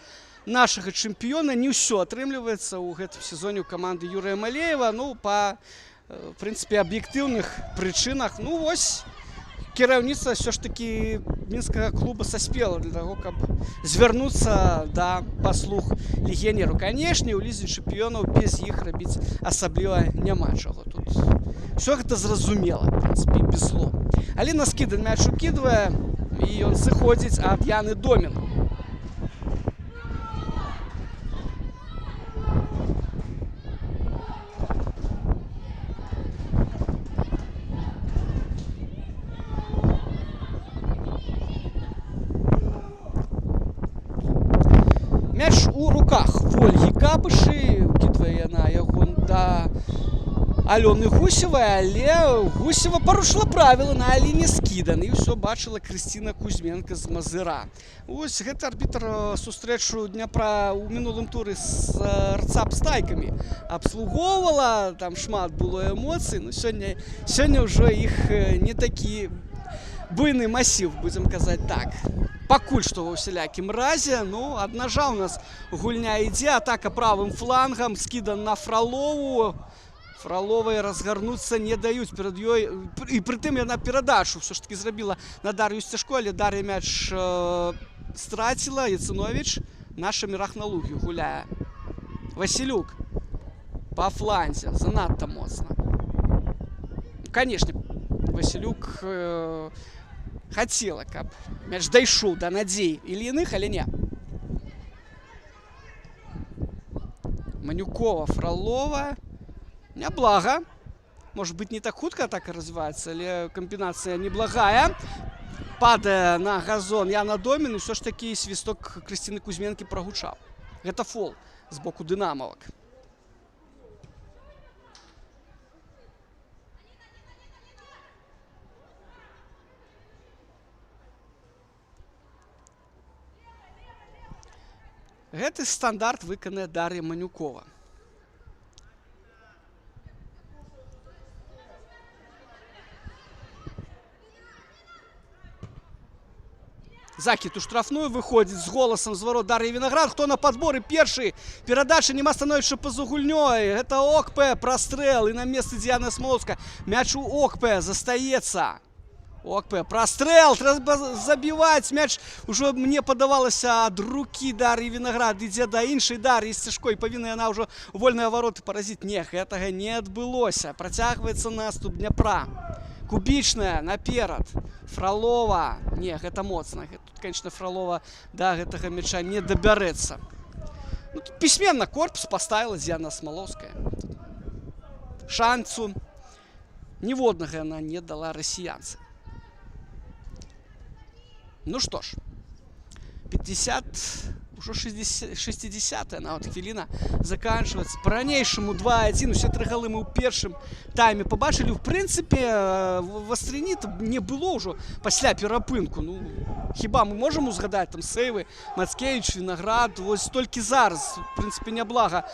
нашага чэмпіёна. Не ўсё атрымліваецца ў гэтым сезоне ў каманды Юрыя Малеева. Ну, па, в прынцыпе, аб'ектыўных прычынах. Ну, вось, кіраўніцтва ўсё ж такі мінскага клуба саспела для таго, каб звярнуцца да паслуг легіянеру. Канешне, ў лізе чэмпіёнаў без іх рабіць асабліва няма чаго тут. Все гэта зразумела, в прынцыпе, без слоў. Аліна Скідан мяч укідвае, і ён сыходзіць ад Яны Доміна. Мяч у руках Вольгі Капышы, укідвае яна яго да Алёны Гусевай, але Гусева парушыла правіла на Аліне Скідан, і ўсё бачыла Крысціна Кузьменка з Мазыра. Вось гэты арбітр сустрэчу Дняпра ў мінулым туры з Рцап-Стайкамі абслугоўвала, там шмат было эмоцый, но сёння ўжо іх не такі буйны масіў, будзем казаць так. Пакуль што ва ўсялякім разе. Ну, ад нажа ў нас гульня ідзе, атака правым флангам, Скідан на Фралову. Фраловай разгарнуцца не даюць перад ёй, і прытым яна перадачу ўсё ж такі зрабіла на Дар'ю Сцяжко, але Дар'я мяч страціла. Яцыновіч на Шамірах на лугі гуляе. Васілюк па фланзе занадта моцна. Канешне, Васілюк хацела, каб мяч дайшоў да надзей Ільіных, але не. Манюкова, Фралова. Няблага. Может быть, не так хутка атака развивается, але комбинация неблагая. Падае на газон Яна Домін, і все ж таки свисток Крысціны Кузьменкі прогучаў. Гэта фол з боку дынамавак. Гэты стандарт выканае Дар'я Манюкова. Закид у штрафную выходит с голосом з ворот Дар'я Виноград. Кто на подборе первый? Передача нема становіцца поза гульнёй. Это Окпе, прострел. И на месте Диана Смоловска. Мяч у Окпе застаецца. Окпе, прострел. Треба забивать. Мяч уже мне подавалось от руки Дар'и Виноград. Ідзе до іншай Дар'и Сцяжко. И павінна яна уже вольные вороты поразить. Не, гэтага не адбылося. Працягваецца наступ Дняпра. Кубічная наперад. Фралова. Не, гэта моцна. Тут, конечно, Фралова да гэтага мяча не дабярэцца. Ну, тут пісьменна корпус поставила Диана Смоловская. Шансу ніводнага яна не дала расіянцы. Ну что ж, 56 Уже 60-я нават хвіліна заканчивается. По-ранейшаму 2-1. Усе 3 галы мы ў першым тайме побачылі. В прынцыпе, вастрыні не было ўжо пасля перапынку. Ну, хіба мы можам узгадаць там сейвы Мацкевіч, Вінаград. Вось толькі зараз, в прынцыпе, няблага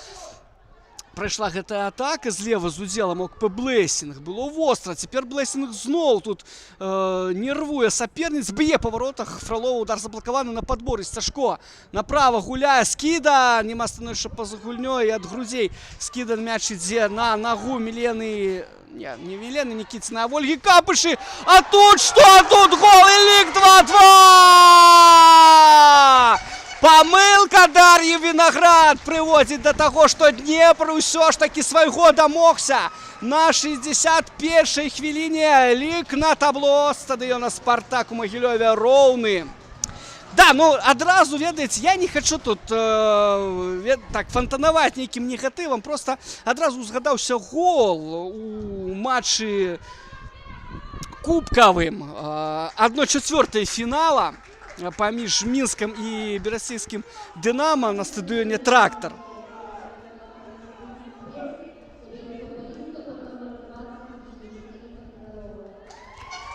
прайшла гэтая атака злева з удзелам ОКП Блэсінг. Было востра. Цяпер Блэсінг зноў тут нервуе саперніц. Б'е па варотах. Фролова удар заблакаваны на падборы. Сцяжко направа гуляе. Скіда. Нема становішча па-за гульнёй. І ад грудзей Скіда мяч ідзе на нагу Мілены. Не Мілены Нікіціна, а Вольгі Капышы. А тут што? Тут гол і лік 2-2! Памылка Дар'і Вінаград прыводзіць да таго, што Днепр усё ж такі свайго дамогся. На 61-й хвіліне лік на табло стадыёна «Спартак» у Магілёве роўны. Да, ну адразу, ведаеце, я не хачу тут так фантанаваць нейкім негатывам, просто адразу узгадаўся гол у матчы кубкавым 1/4 фінала паміж Мінскам і берасцейскім «Дынама» на стадыёне «Трактар».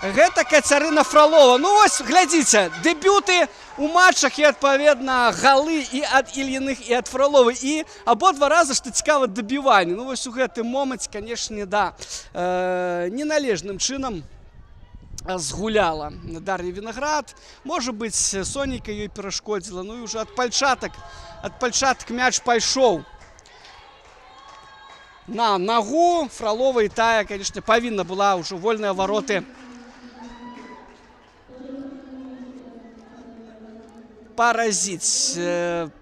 Гэта Кацярына Фролова. Ну вось, глядзіце, дэбюты у матчах і, адпаведна, галы і ад Ільіных, і ад Фроловы. І абодва разы, што цікава, дабіванне. Ну вось у гэтым моманце, канешне, да, неналежным чынам згуляла Дар'я Вінаград. Можа быць, Соніка ёй перашкодзіла. Ну і ўжо ад пальчатак мяч пайшоў на нагу Фролова, і тая, канешне, павінна была ўжо вольныя вароты паразіць.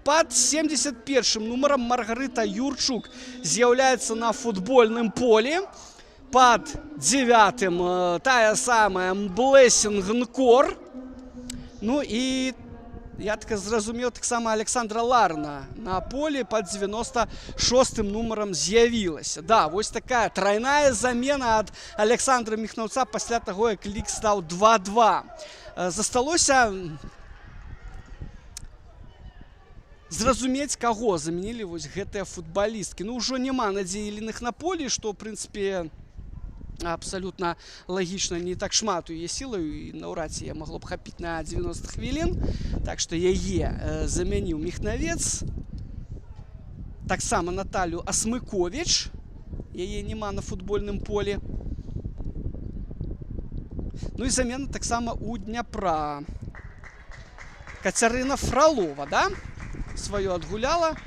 Пад 71-м нумарам Маргарыта Юрчук з'яўляецца на футбольным полі. Пад 9-м тая самая Блэсінг Нкор. Ну і, я так зразумеў, таксама Александра Ларна на полі пад 96-м нумарам з'явілася. Да, вось такая трайная замена ад Александра Міхнаўца пасля таго, як лік стаў 2-2. Засталося зразумець, каго замянілі вось гэтыя футбалісткі. Ну, ўжо няма Надзеі Іліных на полі, што, ў прынцыпе, абсолютно лагічна, не так шмат у яе сілаю, і наўрад ці я магло б хапіць на 90 хвілін. Так што яе замяніў Міхнавец. Таксама Наталю Асмыковіч. Яе няма на футбольным полі. Ну і замена таксама у Дняпра. Кацярына Фролова, да? Сваё адгуляла.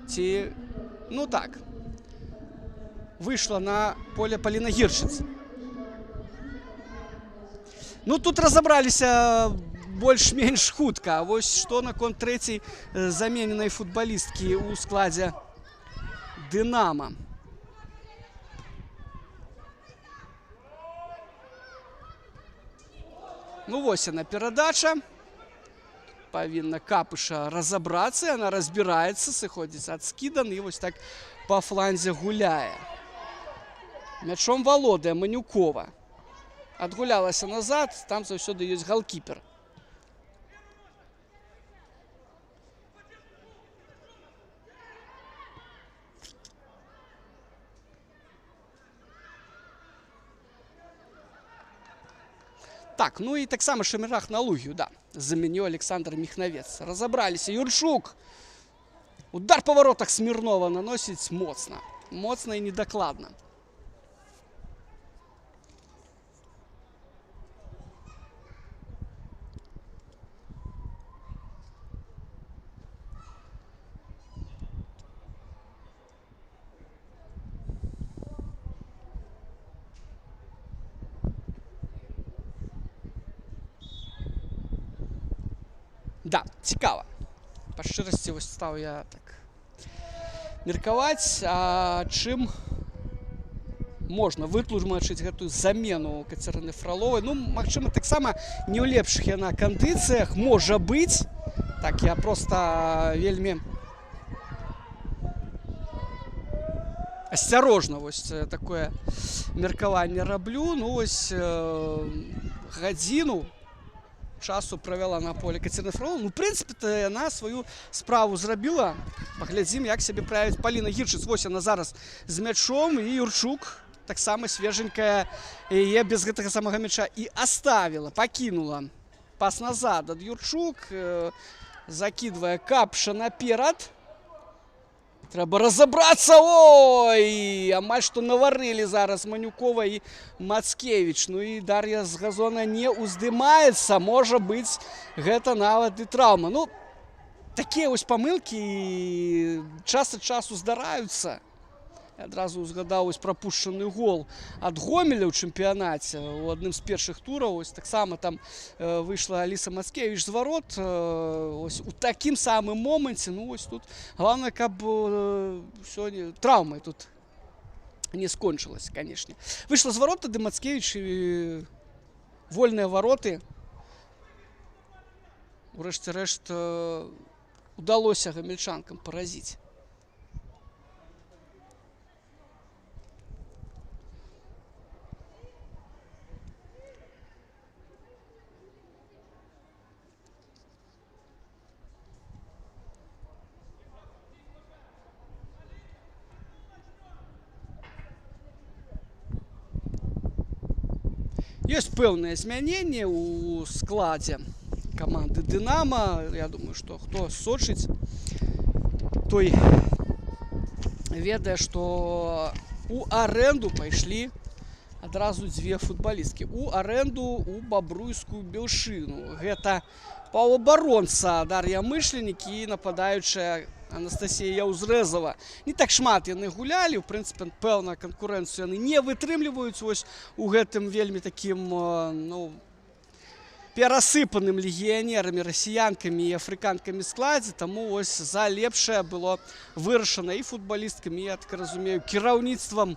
Ці, ну так, выйшла на поле Паліна Гіршыц. Ну, тут разабраліся больш-менш хутка. Вось што наконт трэцяй замененай футбалісткі ў складзе «Дынама». Ну, вось яна перадача. Павінна Капыша разабрацца, яна разбіраецца, сыходзіць ад скідан і вось так па фланзе гуляе. Мячом валодае Манюкова. Адгулялася назад, там заўсёды ёсць галкіпер. Так, ну і таксама Шамірах на Лугію, да, замяніў Александр Міхнавец. Разабраліся. Юрчук. Удар па варотах Смірнова наносіць моцна. Моцна і недакладна. Да, цікава. Па шчырасці вось стаў я так меркаваць, чым можна вытлумачыць гэтую замену Кацярыны Фроловай. Ну, магчыма, таксама не ў лепшых яна кандыцыях, можа быць. Так, я проста вельмі асцярожна вось такое меркаванне раблю. Ну, вось гадзіну часу правяла на полі Катерина Фролова. Ну, в прынцыпе, яна сваю справу зрабіла. Паглядзім, як сябе праявіць Паліна Гірчыц. Вось яна зараз з мячом, і Юрчук таксама свеженькая яе без гэтага самага мяча і оставила, пакінула. Пас назад ад Юрчук, закидывае Капша наперад. Трэба разобрацца. Ой, амаль што наварылі зараз Манюкова і Мацкевіч. Ну і Дар'я з газона не уздымаецца. Можа быць, гэта нават і траўма. Ну, такія вось памылкі час ад часу здараюцца. Я адразу згадаў ось прапушчаны гол ад Гомеля ў чэмпіянаце. У адным з першых тураў ось таксама там выйшла Аліса Мацкевіч з варот. Ось у такім самым моманце, ну ось тут главное, каб сёння траўмай тут не скончылась, канешне. Выйшла з варот, тады Мацкевіч і вольныя вароты. Урэшце-рэшт удалося гамельчанкам паразіць. Есть пэўнае змяненне ў складзе каманды «Дынамо». Я думаю, што хто сочыць, той ведае, што у арэнду пайшлі адразу дзве футбалісткі. У арэнду у бабруйскую Белшыну. Гэта паўабаронца Дар'я Мышленік і нападаючая Анастасія Яўзрэзава. Не так шмат яны гулялі, у прынцыпе, пэўна канкурэнцыю яны не вытрымліваюць вось у гэтым вельмі такім, ну, перасыпаным легіянерамі, расіянкамі і афрыканкамі складзе, таму ось за лепшае было вырашана і футбалісткамі, я так разумею, кіраўніцтвам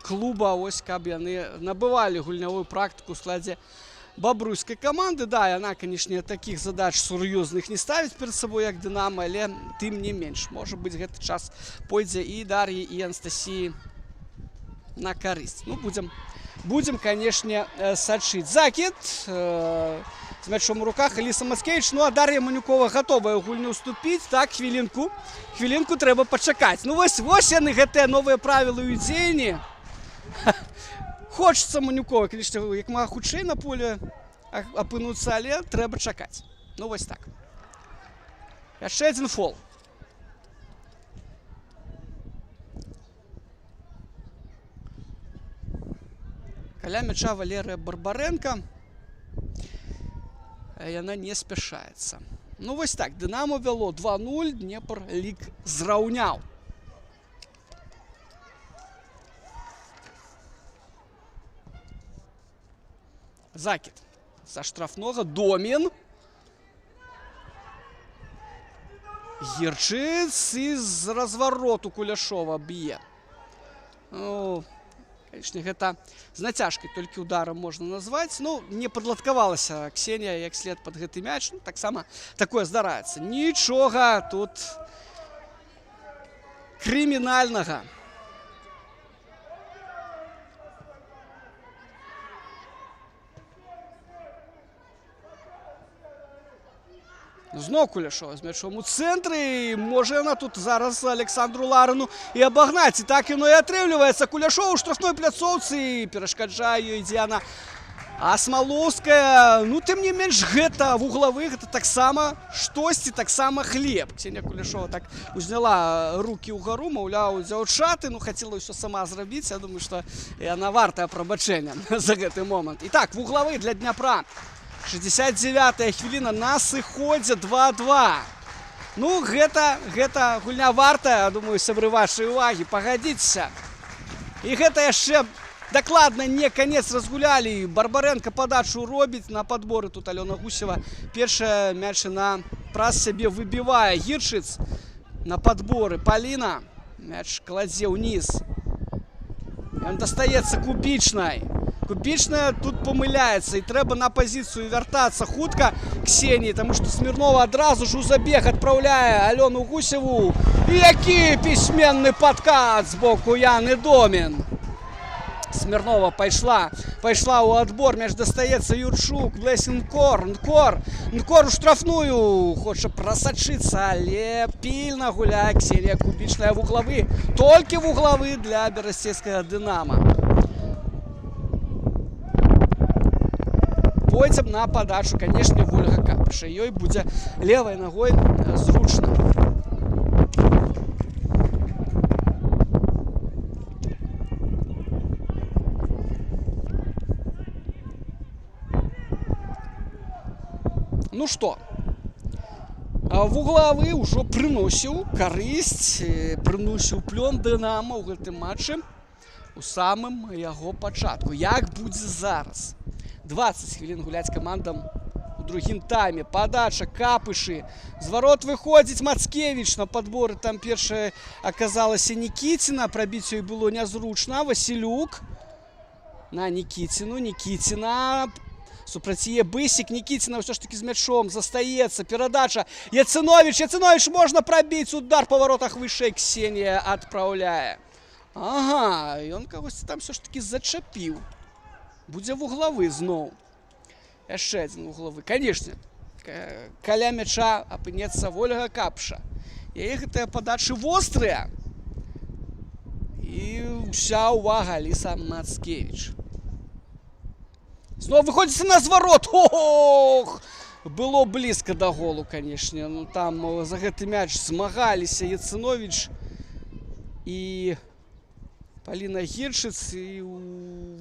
клуба, ось каб яны набывалі гульнявую практыку ў складзе бабруйской команды. Да, яна, конечно, таких задач сур'ёзных не ставіць перед собой, як «Дынамо», але тым не менш. Можа быць, гэты час пойдзе і Дар'і, і Анастасіі на карысць. Ну, будем, конечно, сачыць. Закид з мячом у руках Аліса Мацкевіч. Ну, а Дар'я Манюкова гатовая ў гульню уступіць. Так, хвілінку трэба пачакаць. Ну, вось яны, гэтыя новыя правілы ў дзеянні. Хочется Манюкова, конечно, як мага хутчэй на поле апынуцца, але трэба чакаць. Ну, вось так. Яшчэ адзін фол. Каля мяча Валерыя Барбаренко. Яна не спяшаецца. Ну, вось так. «Дынамо» вяло 2-0, Днепр лік зраўняў. Закид со штрафного. Домін. Гірчыц из развороту Куляшова б'е. Ну, конечно, гэта з нацяжкай толькі ударом можна назваць. Ну, не падладкавалася Ксенія як след под гэты мяч. Ну, таксама такое здараецца. Нічога тут крымінальнага. Зноў Куляшова з мячом у цэнтры. Можа яна тут зараз Александру Ларыну і абагнаць. І так яно і атрымліваецца. Куляшова ў штрафной пляцоўцы. Перашкаджае ёй Діана Асмалоўская. Ну, тым не менш, гэта вуглавы, гэта таксама штосьці, таксама хлеб. Ксенія Куляшова так узняла рукі ўгару, маўляў, дзяўчаты. Ну, хацела ўсё сама зрабіць. Я думаю, што яна вартая прабачэння за гэты момант. І так, вуглавы для Дняпра. 69-я хвіліна, на сыходзе 2-2. Ну, гэта гульня вартая, думаю, сябры вашай увагі, пагадзіцеся. І гэта яшчэ дакладна не канец разгулялі. Барбаренко падачу робіць на падборы. Тут Алёна Гусева першая мяч на праз сябе выбівае. Гірчыц на падборы. Паліна мяч кладзе ўніз. Ён дастаецца Кубічнай. Кубічная тут памыляецца і трэба на пазіцыю вяртацца хутка Ксенії, таму што Смірнова адразу ж у забег адпраўляе Алёну Гусеву. І які пісьменны падкат з боку Яны Домін. Смирнова пайшла ў адбор, мяч дастаецца Юрчук, Блэсінг-Кор, Нкор у штрафную, хоча прасачыцца, але пільна гуляе Ксенія Кубічная, вуглавы, толькі вуглавы для берасцейскага Дынама. Пойдзем на падачу, канешне, Вольга Капыша, ёй будзе левай ногой зручна. Ну што, вуглавы ўжо прыносіў карысць, прыносіў плён Дынама ў гэтым матчы у самым яго пачатку. Як будзе зараз? 20 хвілін гуляць камандам у другім тайме. Падача Капышы. З варот выходзіць Мацкевіч на падборы. Там першая аказалася Нікіціна. Прабіць ёй было нязручна. Васілюк на Нікіціну. Нікіціна. Супраць яе Бысік. Нікіціна ўсё ж такі з мячом застаецца. Перадача. Яцыновіч. Яцыновіч можна прабіць. Удар па варотах вышэй. Ксенія адпраўляе. Ага, ён кагосьці там ўсё ж такі зачапіў. Будзе вуглавы зноў. Яшчэ адзін вуглавы. Канешне, каля мяча апынецца Вольга Капыша. Яе гэтыя падачы вострыя. І ўся ўвага Аліса Мацкевіч. Зноў выходзіць на зварот. Ох! Было блізка да голу, канешне. Ну, там за гэты мяч змагаліся Яцыновіч і Паліна Гіршыц. І ў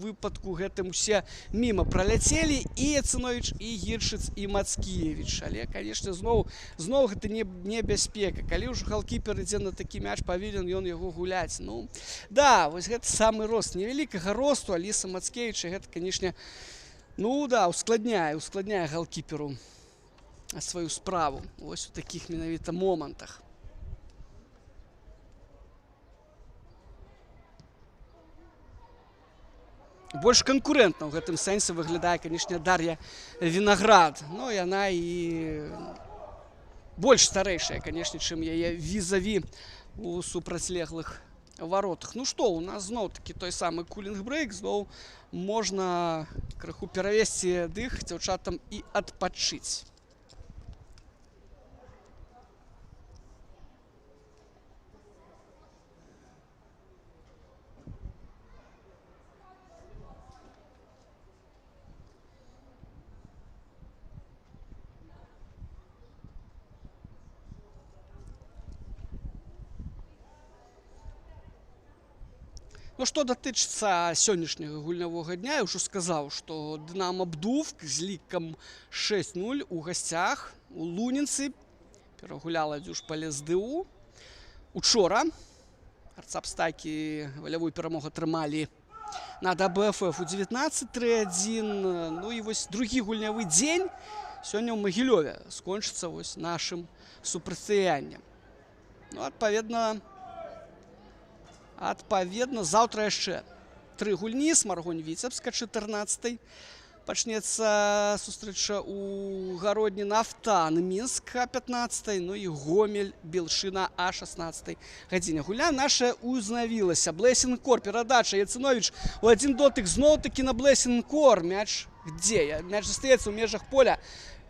выпадку гэтым усе міма праляцелі і Яцыновіч, і Гіршыц, і Мацкевіч. Але, канешне, зноў гэта небяспека. Калі ўжо галкіпер ідзе на такі мяч, павінен ён яго гуляць. Ну, да, вось гэта самы рост. Невялікага росту Аліса Мацкевіча. Гэта, канешне, ну, да, ускладняе галкіперу сваю справу. Вось у такіх менавіта момантах. Больш канкурэнтна ў гэтым сэнсе выглядае, канешне, Дар'я Вінаград. Ну, яна і больш старэйшая, канешне, чым яе візаві у супрацьлеглых варотах. Ну што, у нас зноў-такі той самы кулінг-брэйк. Зноў можна крыху перавесці дых дзяўчатам і адпачыць. Ну, што датычыцца сённяшняга гульнявога дня, я ўжо сказаў, што Дынамо Бдув з лікам 6-0 у гасцях у Лунінцы перагуляла дзюжпале з ДУ. Учора арцапстакі валявую перамогу атрымалі над АБФФ у 19-3-1. Ну і вось другі гульнявы дзень сёння ў Магілёве скончыцца вось нашым супрацьстаяннем. Ну, адпаведна, заўтра яшчэ 3 гульні. Смаргонь-Віцебска 14-й. Пачнецца сустрэча ў Гародні, Нафтан Мінск 15-й. Ну і Гомель Белшына а 16-й гадзіне. Гульня наша узнавілася. Блэсінг-Кор, перадача. Яцыновіч у адзін дотык зноў-такі на Блэсінг-Кор. Мяч дзе? Мяч застаецца ў межах поля.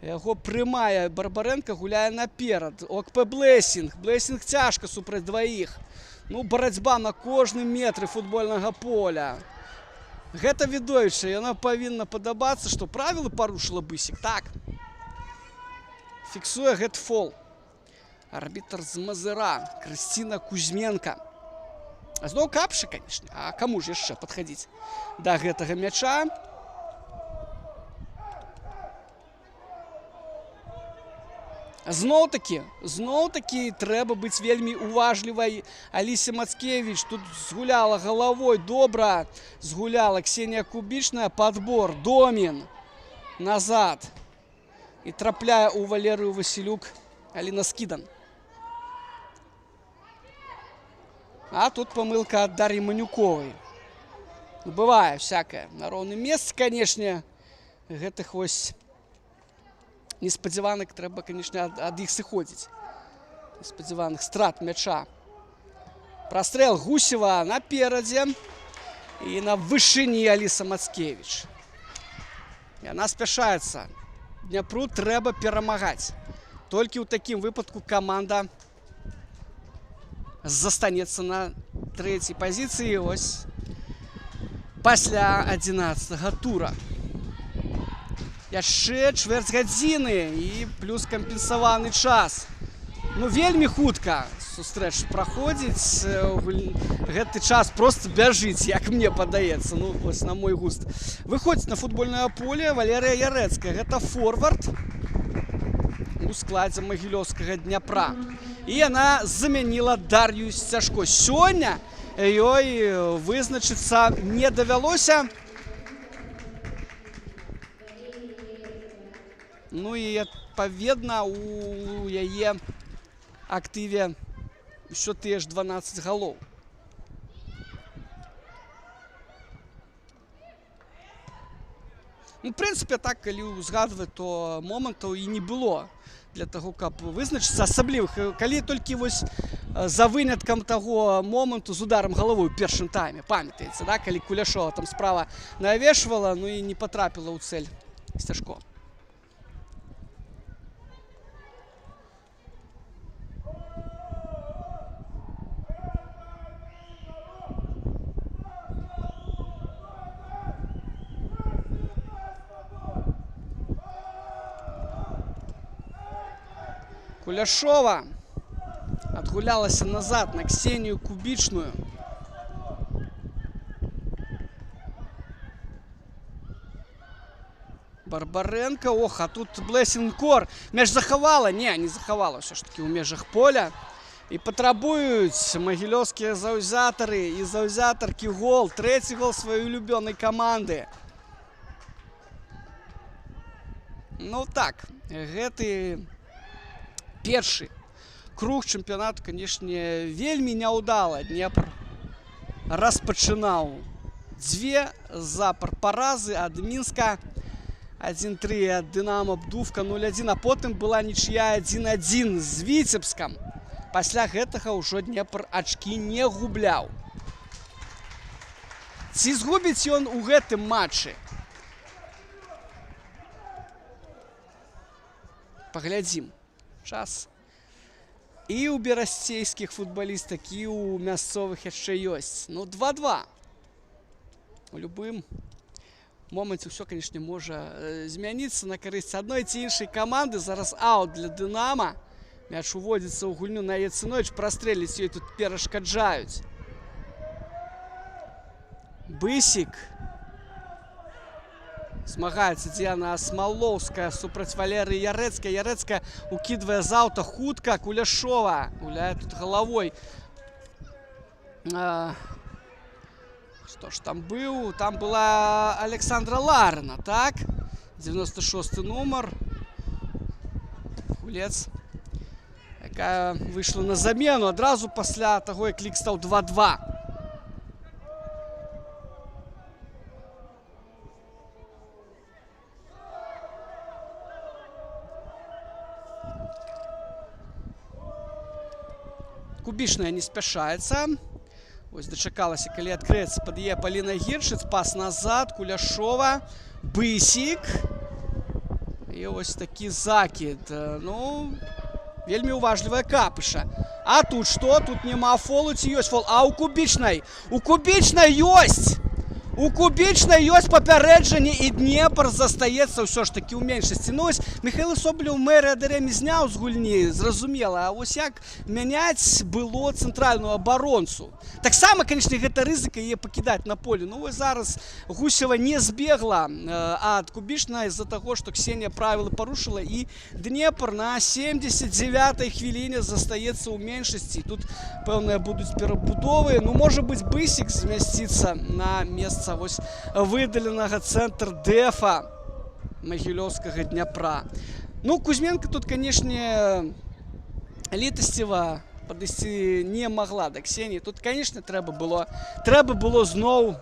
Яго прымае Барбаренка, гуляе наперад. ОКП Блэсінг. Блэсінг цяжка супраць дваіх. Ну, барацьба на кожным метры футбольнага поля. Гэта відовішча, яна павінна падабацца, што правілы парушыла Бысік. Так. Фіксуе гэты фол. Арбітр з Мазыра, Крысціна Кузьменка. Зноў Капыша, канешне. А каму ж яшчэ падхадзіць да гэтага мяча? Зноў-такі трэба быць вельмі уважлівай Алісе Мацкевіч. Тут згуляла галавой добра. Згуляла Ксенія Кубічная. Падбор. Домін. Назад. І трапляе ў Валерыю Васілюк Аліна Скідан. А тут памылка ад Дар'і Манюковай. Бывае всякае. На роўным месцы, канешне, гэтых вось неспадзяваных трэба, канешне, ад іх сыходзіць. Неспадзяваных страт мяча. Прастрэл Гусева наперадзе. І на вышыні Аліса Мацкевіч. Яна спяшаецца. Дняпру трэба перамагаць. Толькі ў такім выпадку каманда застанецца на трэцяй пазіцыі. Ось пасля 11-го тура. Яшчэ чвэрць гадзіны і плюс кампенсаваны час. Ну, вельмі хутка сустрэч праходзіць. Гэты час просто бяжыць, як мне падаецца. Ну, вось на мой густ. Выходзіць на футбольнае поле Валерыя Ярэцкая. Гэта форвард у складзе магілёўскага Дняпра. І яна замяніла Дар'ю Сцяжко. Сёння ёй вызначыцца не давялося. Ну і адпаведна у яе актыве ўсё тыя ж 12 галоў. Ну, в прынцыпе, так, калі ўзгадваць, то момантаў і не было для таго, каб вызначыцца асаблівых. Калі толькі вось за выняткам таго моманту з ударам галавой у першым тайме, памятаеце, да? Калі Куляшова там справа навешвала, ну і не патрапіла ў цэль Сцяжко. Куляшова отгулялася назад на Ксению Кубічную. Барбаренко. Ох, а тут Blessing Core. Мяч захавала? Не захавала все ж таки ў межах поля. І патрабуюць магілёўскія заўзятары і заўзятаркі гол. Трэці гол сваёй улюбёнай каманды. Ну так, гэты першы круг чэмпіянату, канешне, вельмі няўдала Днепр распачынаў. 2 запар паразы ад Мінска, 1-3 ад Дынамо Бдувка 0-1, а потым была нічыя 1-1 з Віцебскам. Пасля гэтага ўжо Днепр ачкі не губляў. Ці згубіць ён у гэтым матчы? Паглядзім. Час і ў берасцейскіх футбалістак, і ў мясцовых яшчэ ёсць. Ну, 2-2. У любым моманце ўсё, канешне, можа змяніцца на карысць адной ці іншай каманды. Зараз аут для Дынама. Мяч уводзіцца ў гульню на Яцыновіч. Прастрэліць ёй тут перашкаджаюць. Бысік. Змагаецца Діана Смалоўская супраць Валерыі Ярэцкай. Ярэцкая укідвае з аўта хутка. Куляшова гуляе тут галавой. Што ж там быў? Там была Александра Ларына, так? 96-й нумар. Гулец, якая выйшла на замену адразу пасля таго, як лік стаў 2-2. Кубічная не спяшаецца. Ось дачакалася, калі адкрыецца пад яе Паліна Гіршыц. Пас назад. Куляшова. Бысік. І ось такі закід. Ну, вельмі уважлівая Капыша. А тут што? Тут няма фолу ці ёсць фол? А у Кубічнай? У Кубічнай ёсць! У Кубічнай ёсць папярэджанне, і Днепр застаецца ўсё ж такі ў меншасці. Ну, ось Михайло Соболєв мэры Адэрэмі зняў з гульні, зразумела. А ось як мяняць было цэнтральную абаронцу? Таксама, канешне, гэта рызыка яе пакідаць на полі. Ну, вось зараз Гусева не збегла ад Кубічнай з-за таго, што Ксенія правілы парушыла, і Днепр на 79-й хвіліне застаецца ў меншасці. Тут пэўныя будуць перабудовы. Ну, можа быць, Бысік змясціцца на месца вось выдаленага цэнтр дэфа магілёўскага Дняпра. Ну, Кузьменко тут, канешне, літасціва падысці не магла да Ксеніі. Тут, канешне, трэба было зноў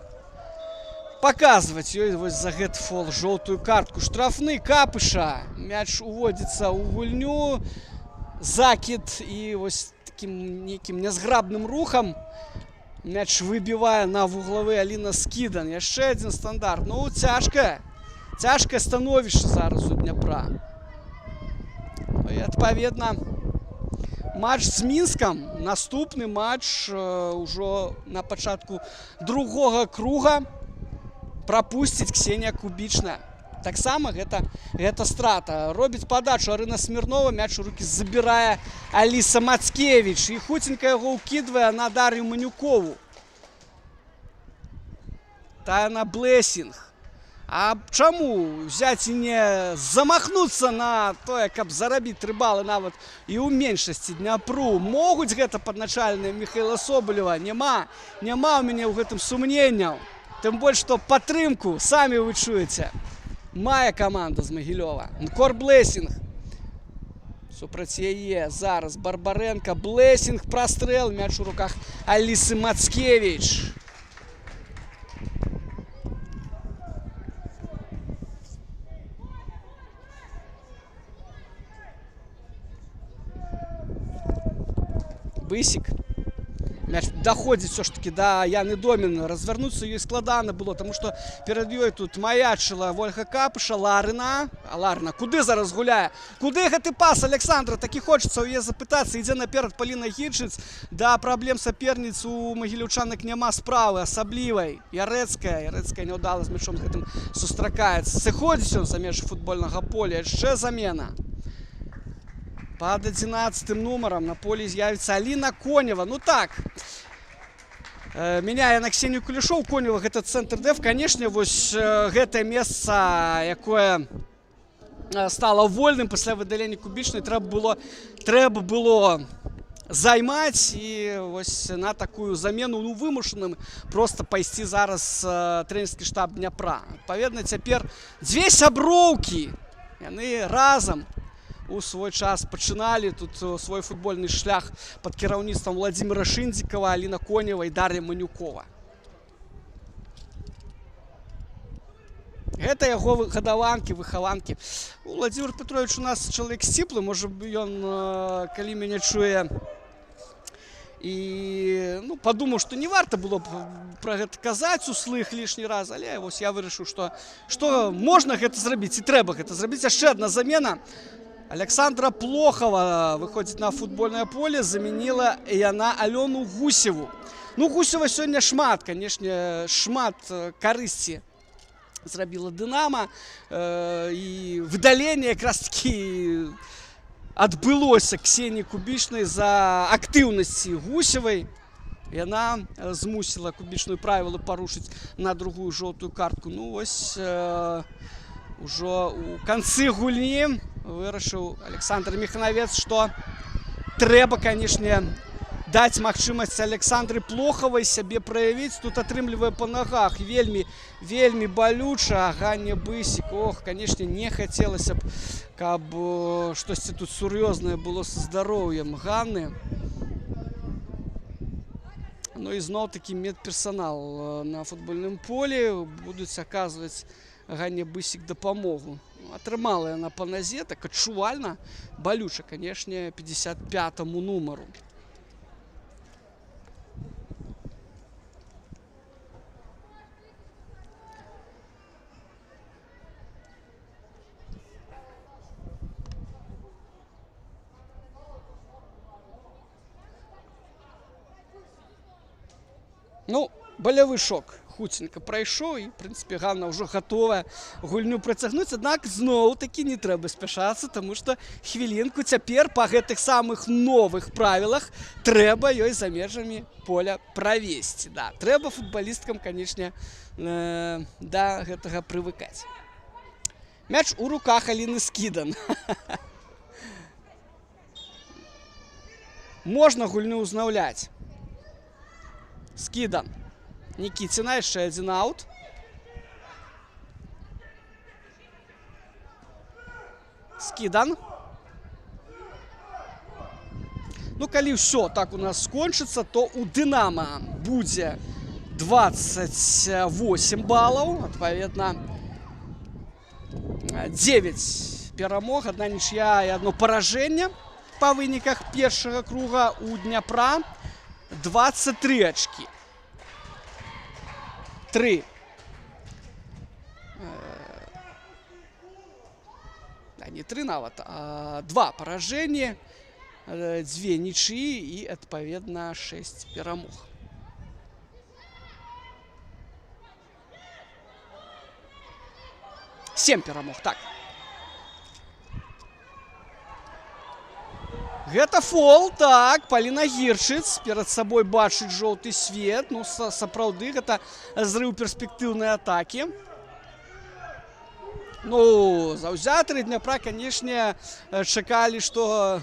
паказваць ёй вось за гэты фол жоўтую картку. Штрафны Капыша. Мяч уводзіцца ў гульню. Закід і вось такім нейкім нязграбным рухам Мяч выбівае на вуглавы Аліна Скідан. Яшчэ адзін стандарт. Ну, цяжкае становішча зараз у Дняпра. Ну, і адпаведна матч з Мінскам. Наступны матч ужо на пачатку другога круга прапусціць Ксенія Кубічная. Таксама гэта страта. Робіць падачу Арына Смірнова, мяч у рукі забірае Аліса Мацкевіч. І хуценька яго ўкідвае на Дар'ю Манюкову. Тая на Блесінг. А чаму взяць і не замахнуцца на тое, каб зарабіць 3 балы нават і ў меншасці Дняпру? Могуць гэта падначальныя Міхаіла Соболева? Няма ў мяне ў гэтым сумненняў. Тым больш, што падтрымку, самі вы чуеце, мае каманда з Магілёва. Нкор Блесінг. Супраць яе зараз Барбаренка. Блесінг, прастрэл, мяч у руках Алісы Мацкевіч. Бысік. Мяч доходит все-таки до Яны Домін. Развернуться їй складано було, тому що перед ёй тут маячила Вольга Капыша, Ларина. А Ларина куди зараз гуляє? Куди гэты пас, Александра? Так і хочеться у її запитатися. Йде наперед Поліна Гічыц. Да, проблем соперниц у магілівчанок нема справи особливої. Ярэцкая не удала з мячом гэтым сустракаецца. Сыходзіць он за межы футбольнага поля. Яшчэ замена. Под 11 номером на поле з'явится Алина Конева. Ну так, меняя на Ксению Кулешову, Конева это центр ДФ. Конечно, вось гэтае месца, якое стало вольным пасля выдалення Кубічнай, трэба было займаць. І вось на такую замену, ну, вымушаным просто пайсці зараз трэнерскі штаб Дняпра. Адпаведна, цяпер дзве сяброўкі, яны разам у свой час пачыналі тут свой футбольны шлях под кіраўніцтвам Владимира Шындзікава, Аліна Конева і Дар'я Манюкова. Гэта яго гадаванкі, выхаванкі. Владимир Петрович у нас чалавек сціплы, можа ён, калі мяне чуе, і падумаў, што не варта было б пра гэта казаць услых лішні раз, але вось я вырашыў, што можна гэта зрабіць і трэба гэта зрабіць. Яшчэ адна замена. Александра Плохова выходит на футбольное поле, заменила яна Алену Гусеву. Ну, Гусева сегодня шмат, конечно, шмат карысці зрабіла Дынамо. И выдаление как раз таки адбылося Ксении Кубічнай за актыўнасці Гусевой. Яна змусила Кубічную правілы парушыць на другую жоўтую картку. Ну, вось ужо у канцы гульні вырашыў Александр Міханавец, што трэба, канешне, даць магчымасць Александры Плохавай сябе праявіць. Тут атрымлівае па нагах вельмі балюча. Ганне Бысік, ох, канешне, не хацелася б, каб штосьці тут сур'ёзнае было са здароўем Ганны. Ну і зноў-такі медперсанал на футбольным полі будуць аказваць Ганне Бысік дапамогу. Атрымала яна па назе, так адчувальна, балюча, канешне, 55-му нумару. Ну, болевы шок хуценька прайшоў, і, в прынцыпе, Ганна ўжо гатовая гульню працягнуць. Аднак зноў-такі не трэба спяшацца, таму што хвілінку цяпер па гэтых самых новых правілах трэба ёй за межамі поля правесці. Да, трэба футбалісткам, канешне, да гэтага прывыкаць. Мяч у руках Аліны Скідан. Можна гульню ўзнаўляць. Скідан. Никитина, яшчэ адзін аут. Скідан. Ну, калі ўсё так у нас скончыцца, то у Дынамо будзе 28 балаў. Адпаведна, 9 перамог, 1 нічыя і 1 паражэнне па выніках першага круга. У Дняпра 23 ачкі. 3. Не 3 нават, а 2 паражэнні, 2 нічыі і, адпаведна, 6 перамог. Сем перамог, так. Гэта фол, так, Паліна Гіршыц перад сабой бачыць жоўты свет. Ну, сапраўды, гэта зрыў перспектыўнай атакі. Ну, заўзятары Дняпра, канешне, чакалі, што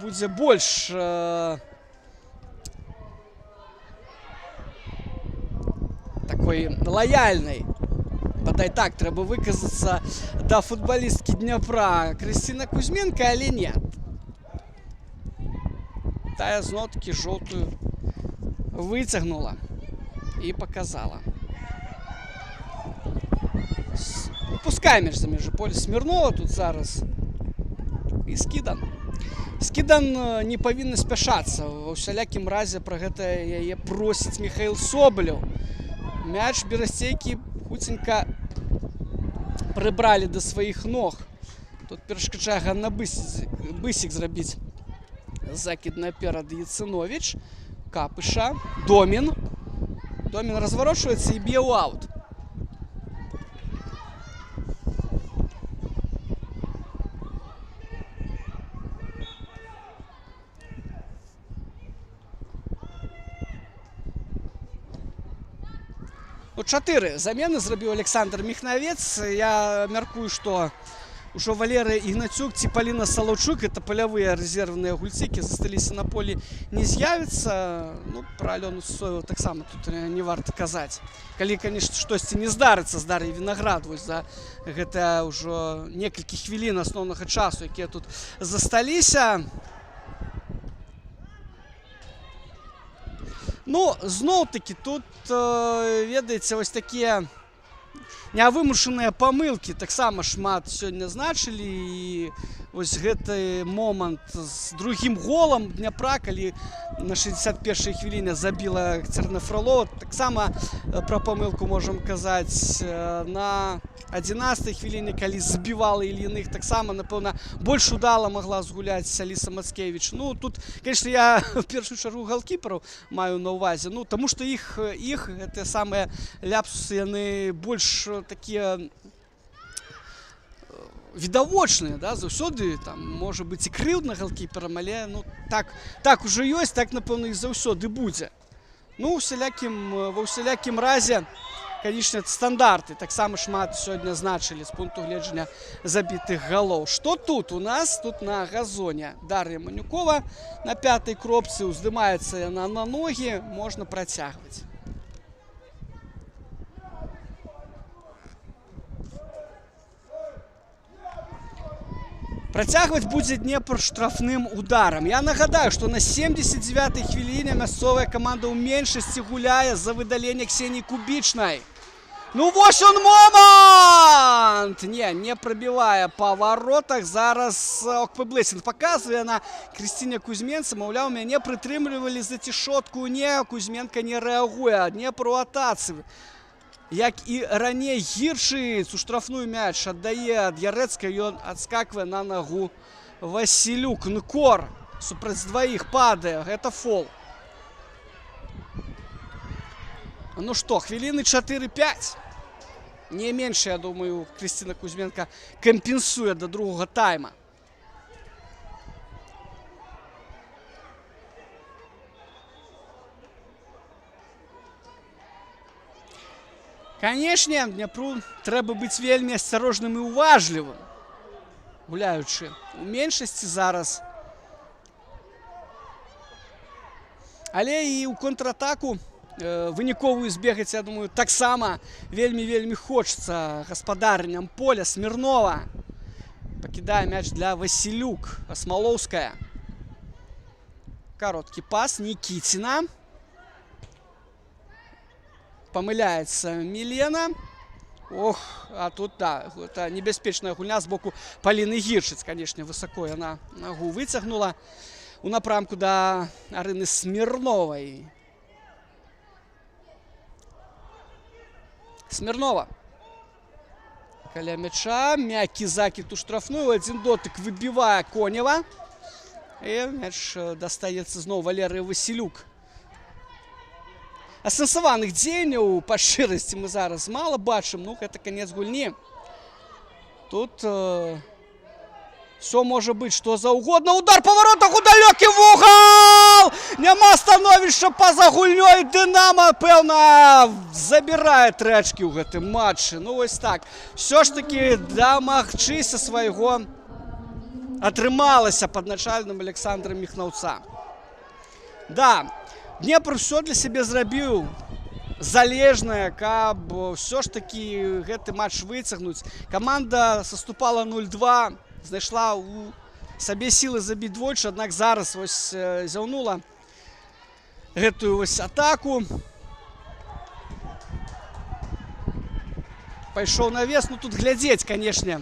будзе больш такой лаяльнай. Бадай так, трэба выказацца да футбалісткі Дняпра Крысціна Кузьменка, але не. Тая зноў-такі жоўтую выцягнула і показала. Пускай мяч за межы поля Смірнова тут зараз. І Скідан. Скідан не павінны спяшацца. Ва ўсялякім разе пра гэта яе просіць Міхаіл Собалеў. Мяч берасцейкі хуценька прыбралі да сваіх ног. Тут перашкаджае Ганна Бысік зрабіць закід наперад Яцыновіч. Капыша. Домін. Домін разварочваецца і б'е ў аут. У 4 замены зрабіў Александр Міхнавец. Я мяркую, што ўжо Валерыя Ігнацюк ці Паліна Салаўчук, это палявыя рэзервныя гульцы, які засталіся на полі, не з'явіцца. Ну, пра Алёну Сысоеву таксама тут не варта казаць. Калі, канешне, штосьці не здарыцца з Дар'яй Вінаград, вось за гэта ўжо некалькі хвілін асноўнага часу, якія тут засталіся. Ну, зноў-такі тут, ведаеце, вось такія нявымушаныя памылкі таксама шмат сёння значылі. І вось гэты момант з другім голам Дняпра, калі на 61-й хвіліне забіла Кацярына Фролова, таксама пра памылку можам казаць. На 11-й хвіліне, калі забівала Ільіных, таксама, напэўна, больш удала магла згуляць Аліса Мацкевіч. Ну, тут, конечно, я в першую чаргу галкіпераў маю на ўвазе, ну, таму што іх гэтыя самыя ляпсусы, яны больш такія відавочныя, да, заўсёды там можа быць і крыўдна галкіперам, але ну так ужо ёсць, так напэўна і заўсёды будзе. Ну, ва ўсялякім разе, канечне, стандарты таксама шмат сёння значылі з пункту гледжання забітых галоў. Што тут у нас? Тут на газоне Дар'я Манюкова на 5-й кропцы, уздымаецца яна на ногі, можна працягваць. Працягваць будзе Днепр штрафным ударам. Я нагадаю, што на 79-й хвіліне мясцовая каманда ў меншасці гуляе за выдаленне Ксеніі Кубічнай. Ну вось он момант! Не прабівае па варотах. Зараз ОКП Блэсінг паказвае на Крысціне Кузьменцы. Маўляў, мяне прытрымлівалі за цішотку. Не, Кузьменка не рэагуе. Днепр у атацы. Як і раней Гіршыц у штрафную мяч аддае ад Ярэцкай, ён адскаквае на нагу Васілюк. Нкор супраць дваіх падае. Гэта фол. Ну што, хвіліны 4-5. Не менш, я думаю, Крысціна Кузьменка кампенсуе да другога тайма. Канешне, Дняпру трэба быць вельмі асцярожным і уважлівым, гуляючы у меншасці зараз. Але і ў контратаку выніковую збегаць, я думаю, таксама вельмі хочацца гаспадарням поля. Смірнова пакідае мяч для Васілюк. Асмалоўская. Кароткі пас. Нікіціна. Памыляецца Мілена. Ох, а тут, да, это небяспечная гульня з боку Паліны Гіршыц. Канешне, высоко яна нагу выцягнула. у напрамку да Арыны Смірновай. Смірнова. Каля мяча. Мягкий закид у штрафную. Один дотык выбивая Конева. И мяч достается снова Валерий Василюк. Асэнсаваных дзеянняў па шчырасці мы зараз мала бачым. Ну, гэта канец гульні. Тут все может быть, что за угодно. Удар по воротах у далёкі вугал! Няма становішча па-за гульнёй. Дынамо, пэўна, забірае 3 ачкі ў гэтым матчы. Ну, вось так. Все ж таки дамагчыся свайго атрымалася пад начальным Александром Міхнаўца. Да, Днепр все для сябе зрабіў залежнае, каб все ж таки гэты матч выцягнуць. Каманда саступала 0-2, знайшла у сабе сілы забіць двойчы, аднак зараз вось зяўнула гэтую вось атаку. Пайшоў навес, ну тут глядзець, канешне.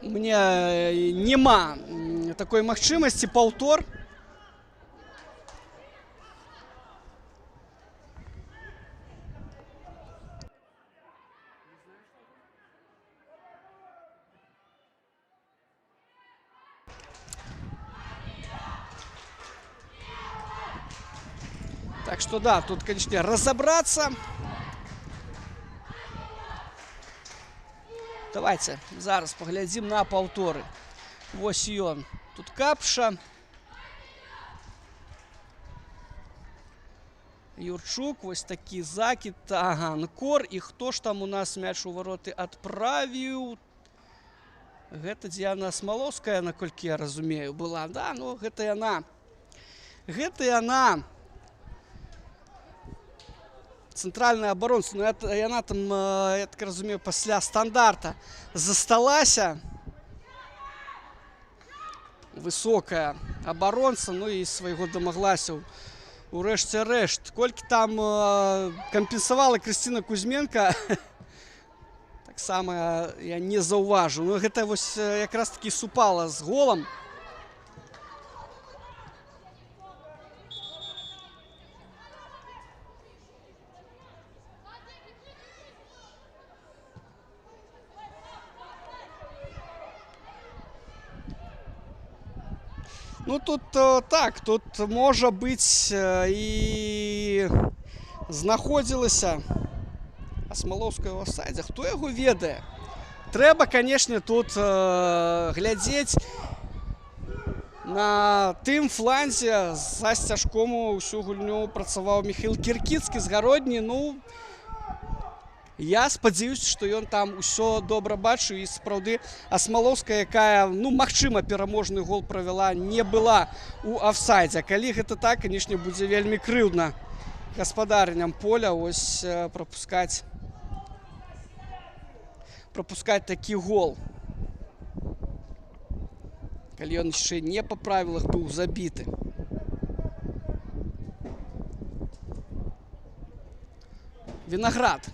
Мне нема такой магчымасці, паўтор. Так что да, тут, конечно, разобраться. Давайте зараз поглядзім на паўторы. Вось ён. Тут Капша. Юрчук. Вось такі закид. Ага, Нкор. І хто ж там у нас мяч у вароты адправіў? Гэта Діана Смалоўская, наколькі я разумею, была. Да, ну гэта яна. Гэта яна. Центральная оборонца, ну яна там, я так разумею, пасля стандарта засталася. Высокая оборонца, ну і свайго дамаглася у рэшце рэшт. Колькі там кампенсавала Крысціна Кузьменка, таксама я не заўважыў. Ну гэта вось якраз таки супала з голам. Ну тут так, тут можа быць і знаходзілася Смалоўская ў афсайдзе. Хто яго ведае? Трэба, канешне, тут глядзець на тым фланзе. За сцяжком усю гульню працаваў Міхаіл Кіркіцкі з Гародні. Ну, я спадзяюся, што ён там усё добра бачыў. І сапраўды Смалоўская, якая, ну, магчыма, пераможны гол правяла, не была у афсайдзе. Калі гэта так, канешне, будзе вельмі крыўдна гаспадарням поля ось прапускаць такі гол. Калі ён яшчэ не па правілах быў забіты. Вінаград.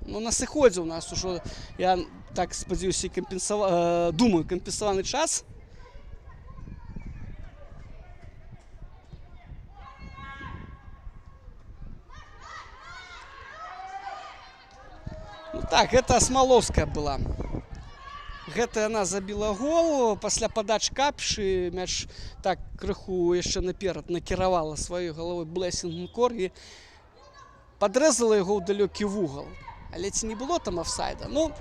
Ну, на сыходзе у нас ужо, я так спадзяюся, думаю, кампенсаваны час. Ну так, гэта Смалоўская была. Гэта яна забіла гол. Пасля падач Капшы мяч так крыху яшчэ наперад накіравала сваёй галавой Блэсінг Нкор і падрэзала яго ў далёкі вугал. Але ці не было там офсайда? Ну,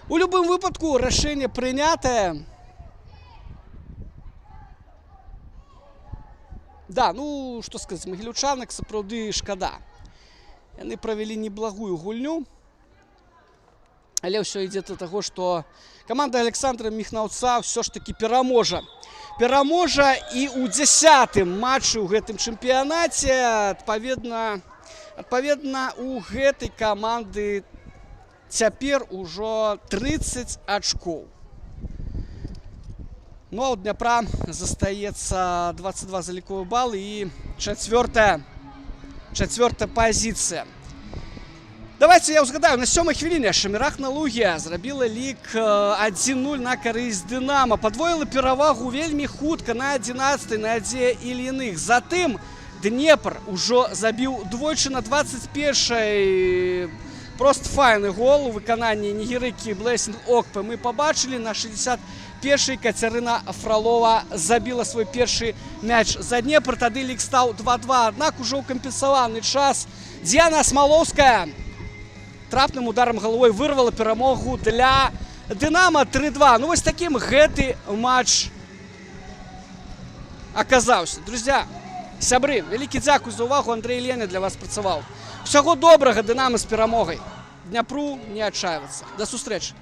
у любым выпадку рашэнне прынятае. Да, ну, што сказаць, магілёўчанак сапраўды шкада. Яны правялі неблагую гульню. Але ўсё ідзе да таго, што каманда Александра Міхнаўца ўсё ж такі пераможа. Пераможа і ў 10-м матчы ў гэтым чэмпіянаце. Адпаведна, у гэтай каманды цяпер ужо 30 ачкоў. Ну, а у Дняпра застаецца 22 заліковы бал і чацвёртая пазіцыя. Давайте я узгадаю, на 7-й хвилине Шамирах Налугія зрабіла лік 1-0 на карысць Дынамо. Падвоіла перавагу вельмі хутка на 11-й Надзея Ільіных. Затым Днепр ужо забіў двойчы на 21-й. Просто файны гол у выкананні нігерыйкі Блесінг Окпе. Мы пабачылі на 61-й Кацярына Фролова забіла свой першы мяч за Днепр. Тады лік стаў 2-2. Аднак ужо ў кампенсаваны час Діана Смалоўская трапным ударом головой вырвала перамогу для Дынамо 3-2. Ну, вось таким гэты матч оказаўся. Друзья, сябры, вялікі дзякуй за увагу. Андрей Леня для вас працаваў. Усяго добрага, Дынамо з перамогай. Дняпру не адчайвацца. До сустрэчы.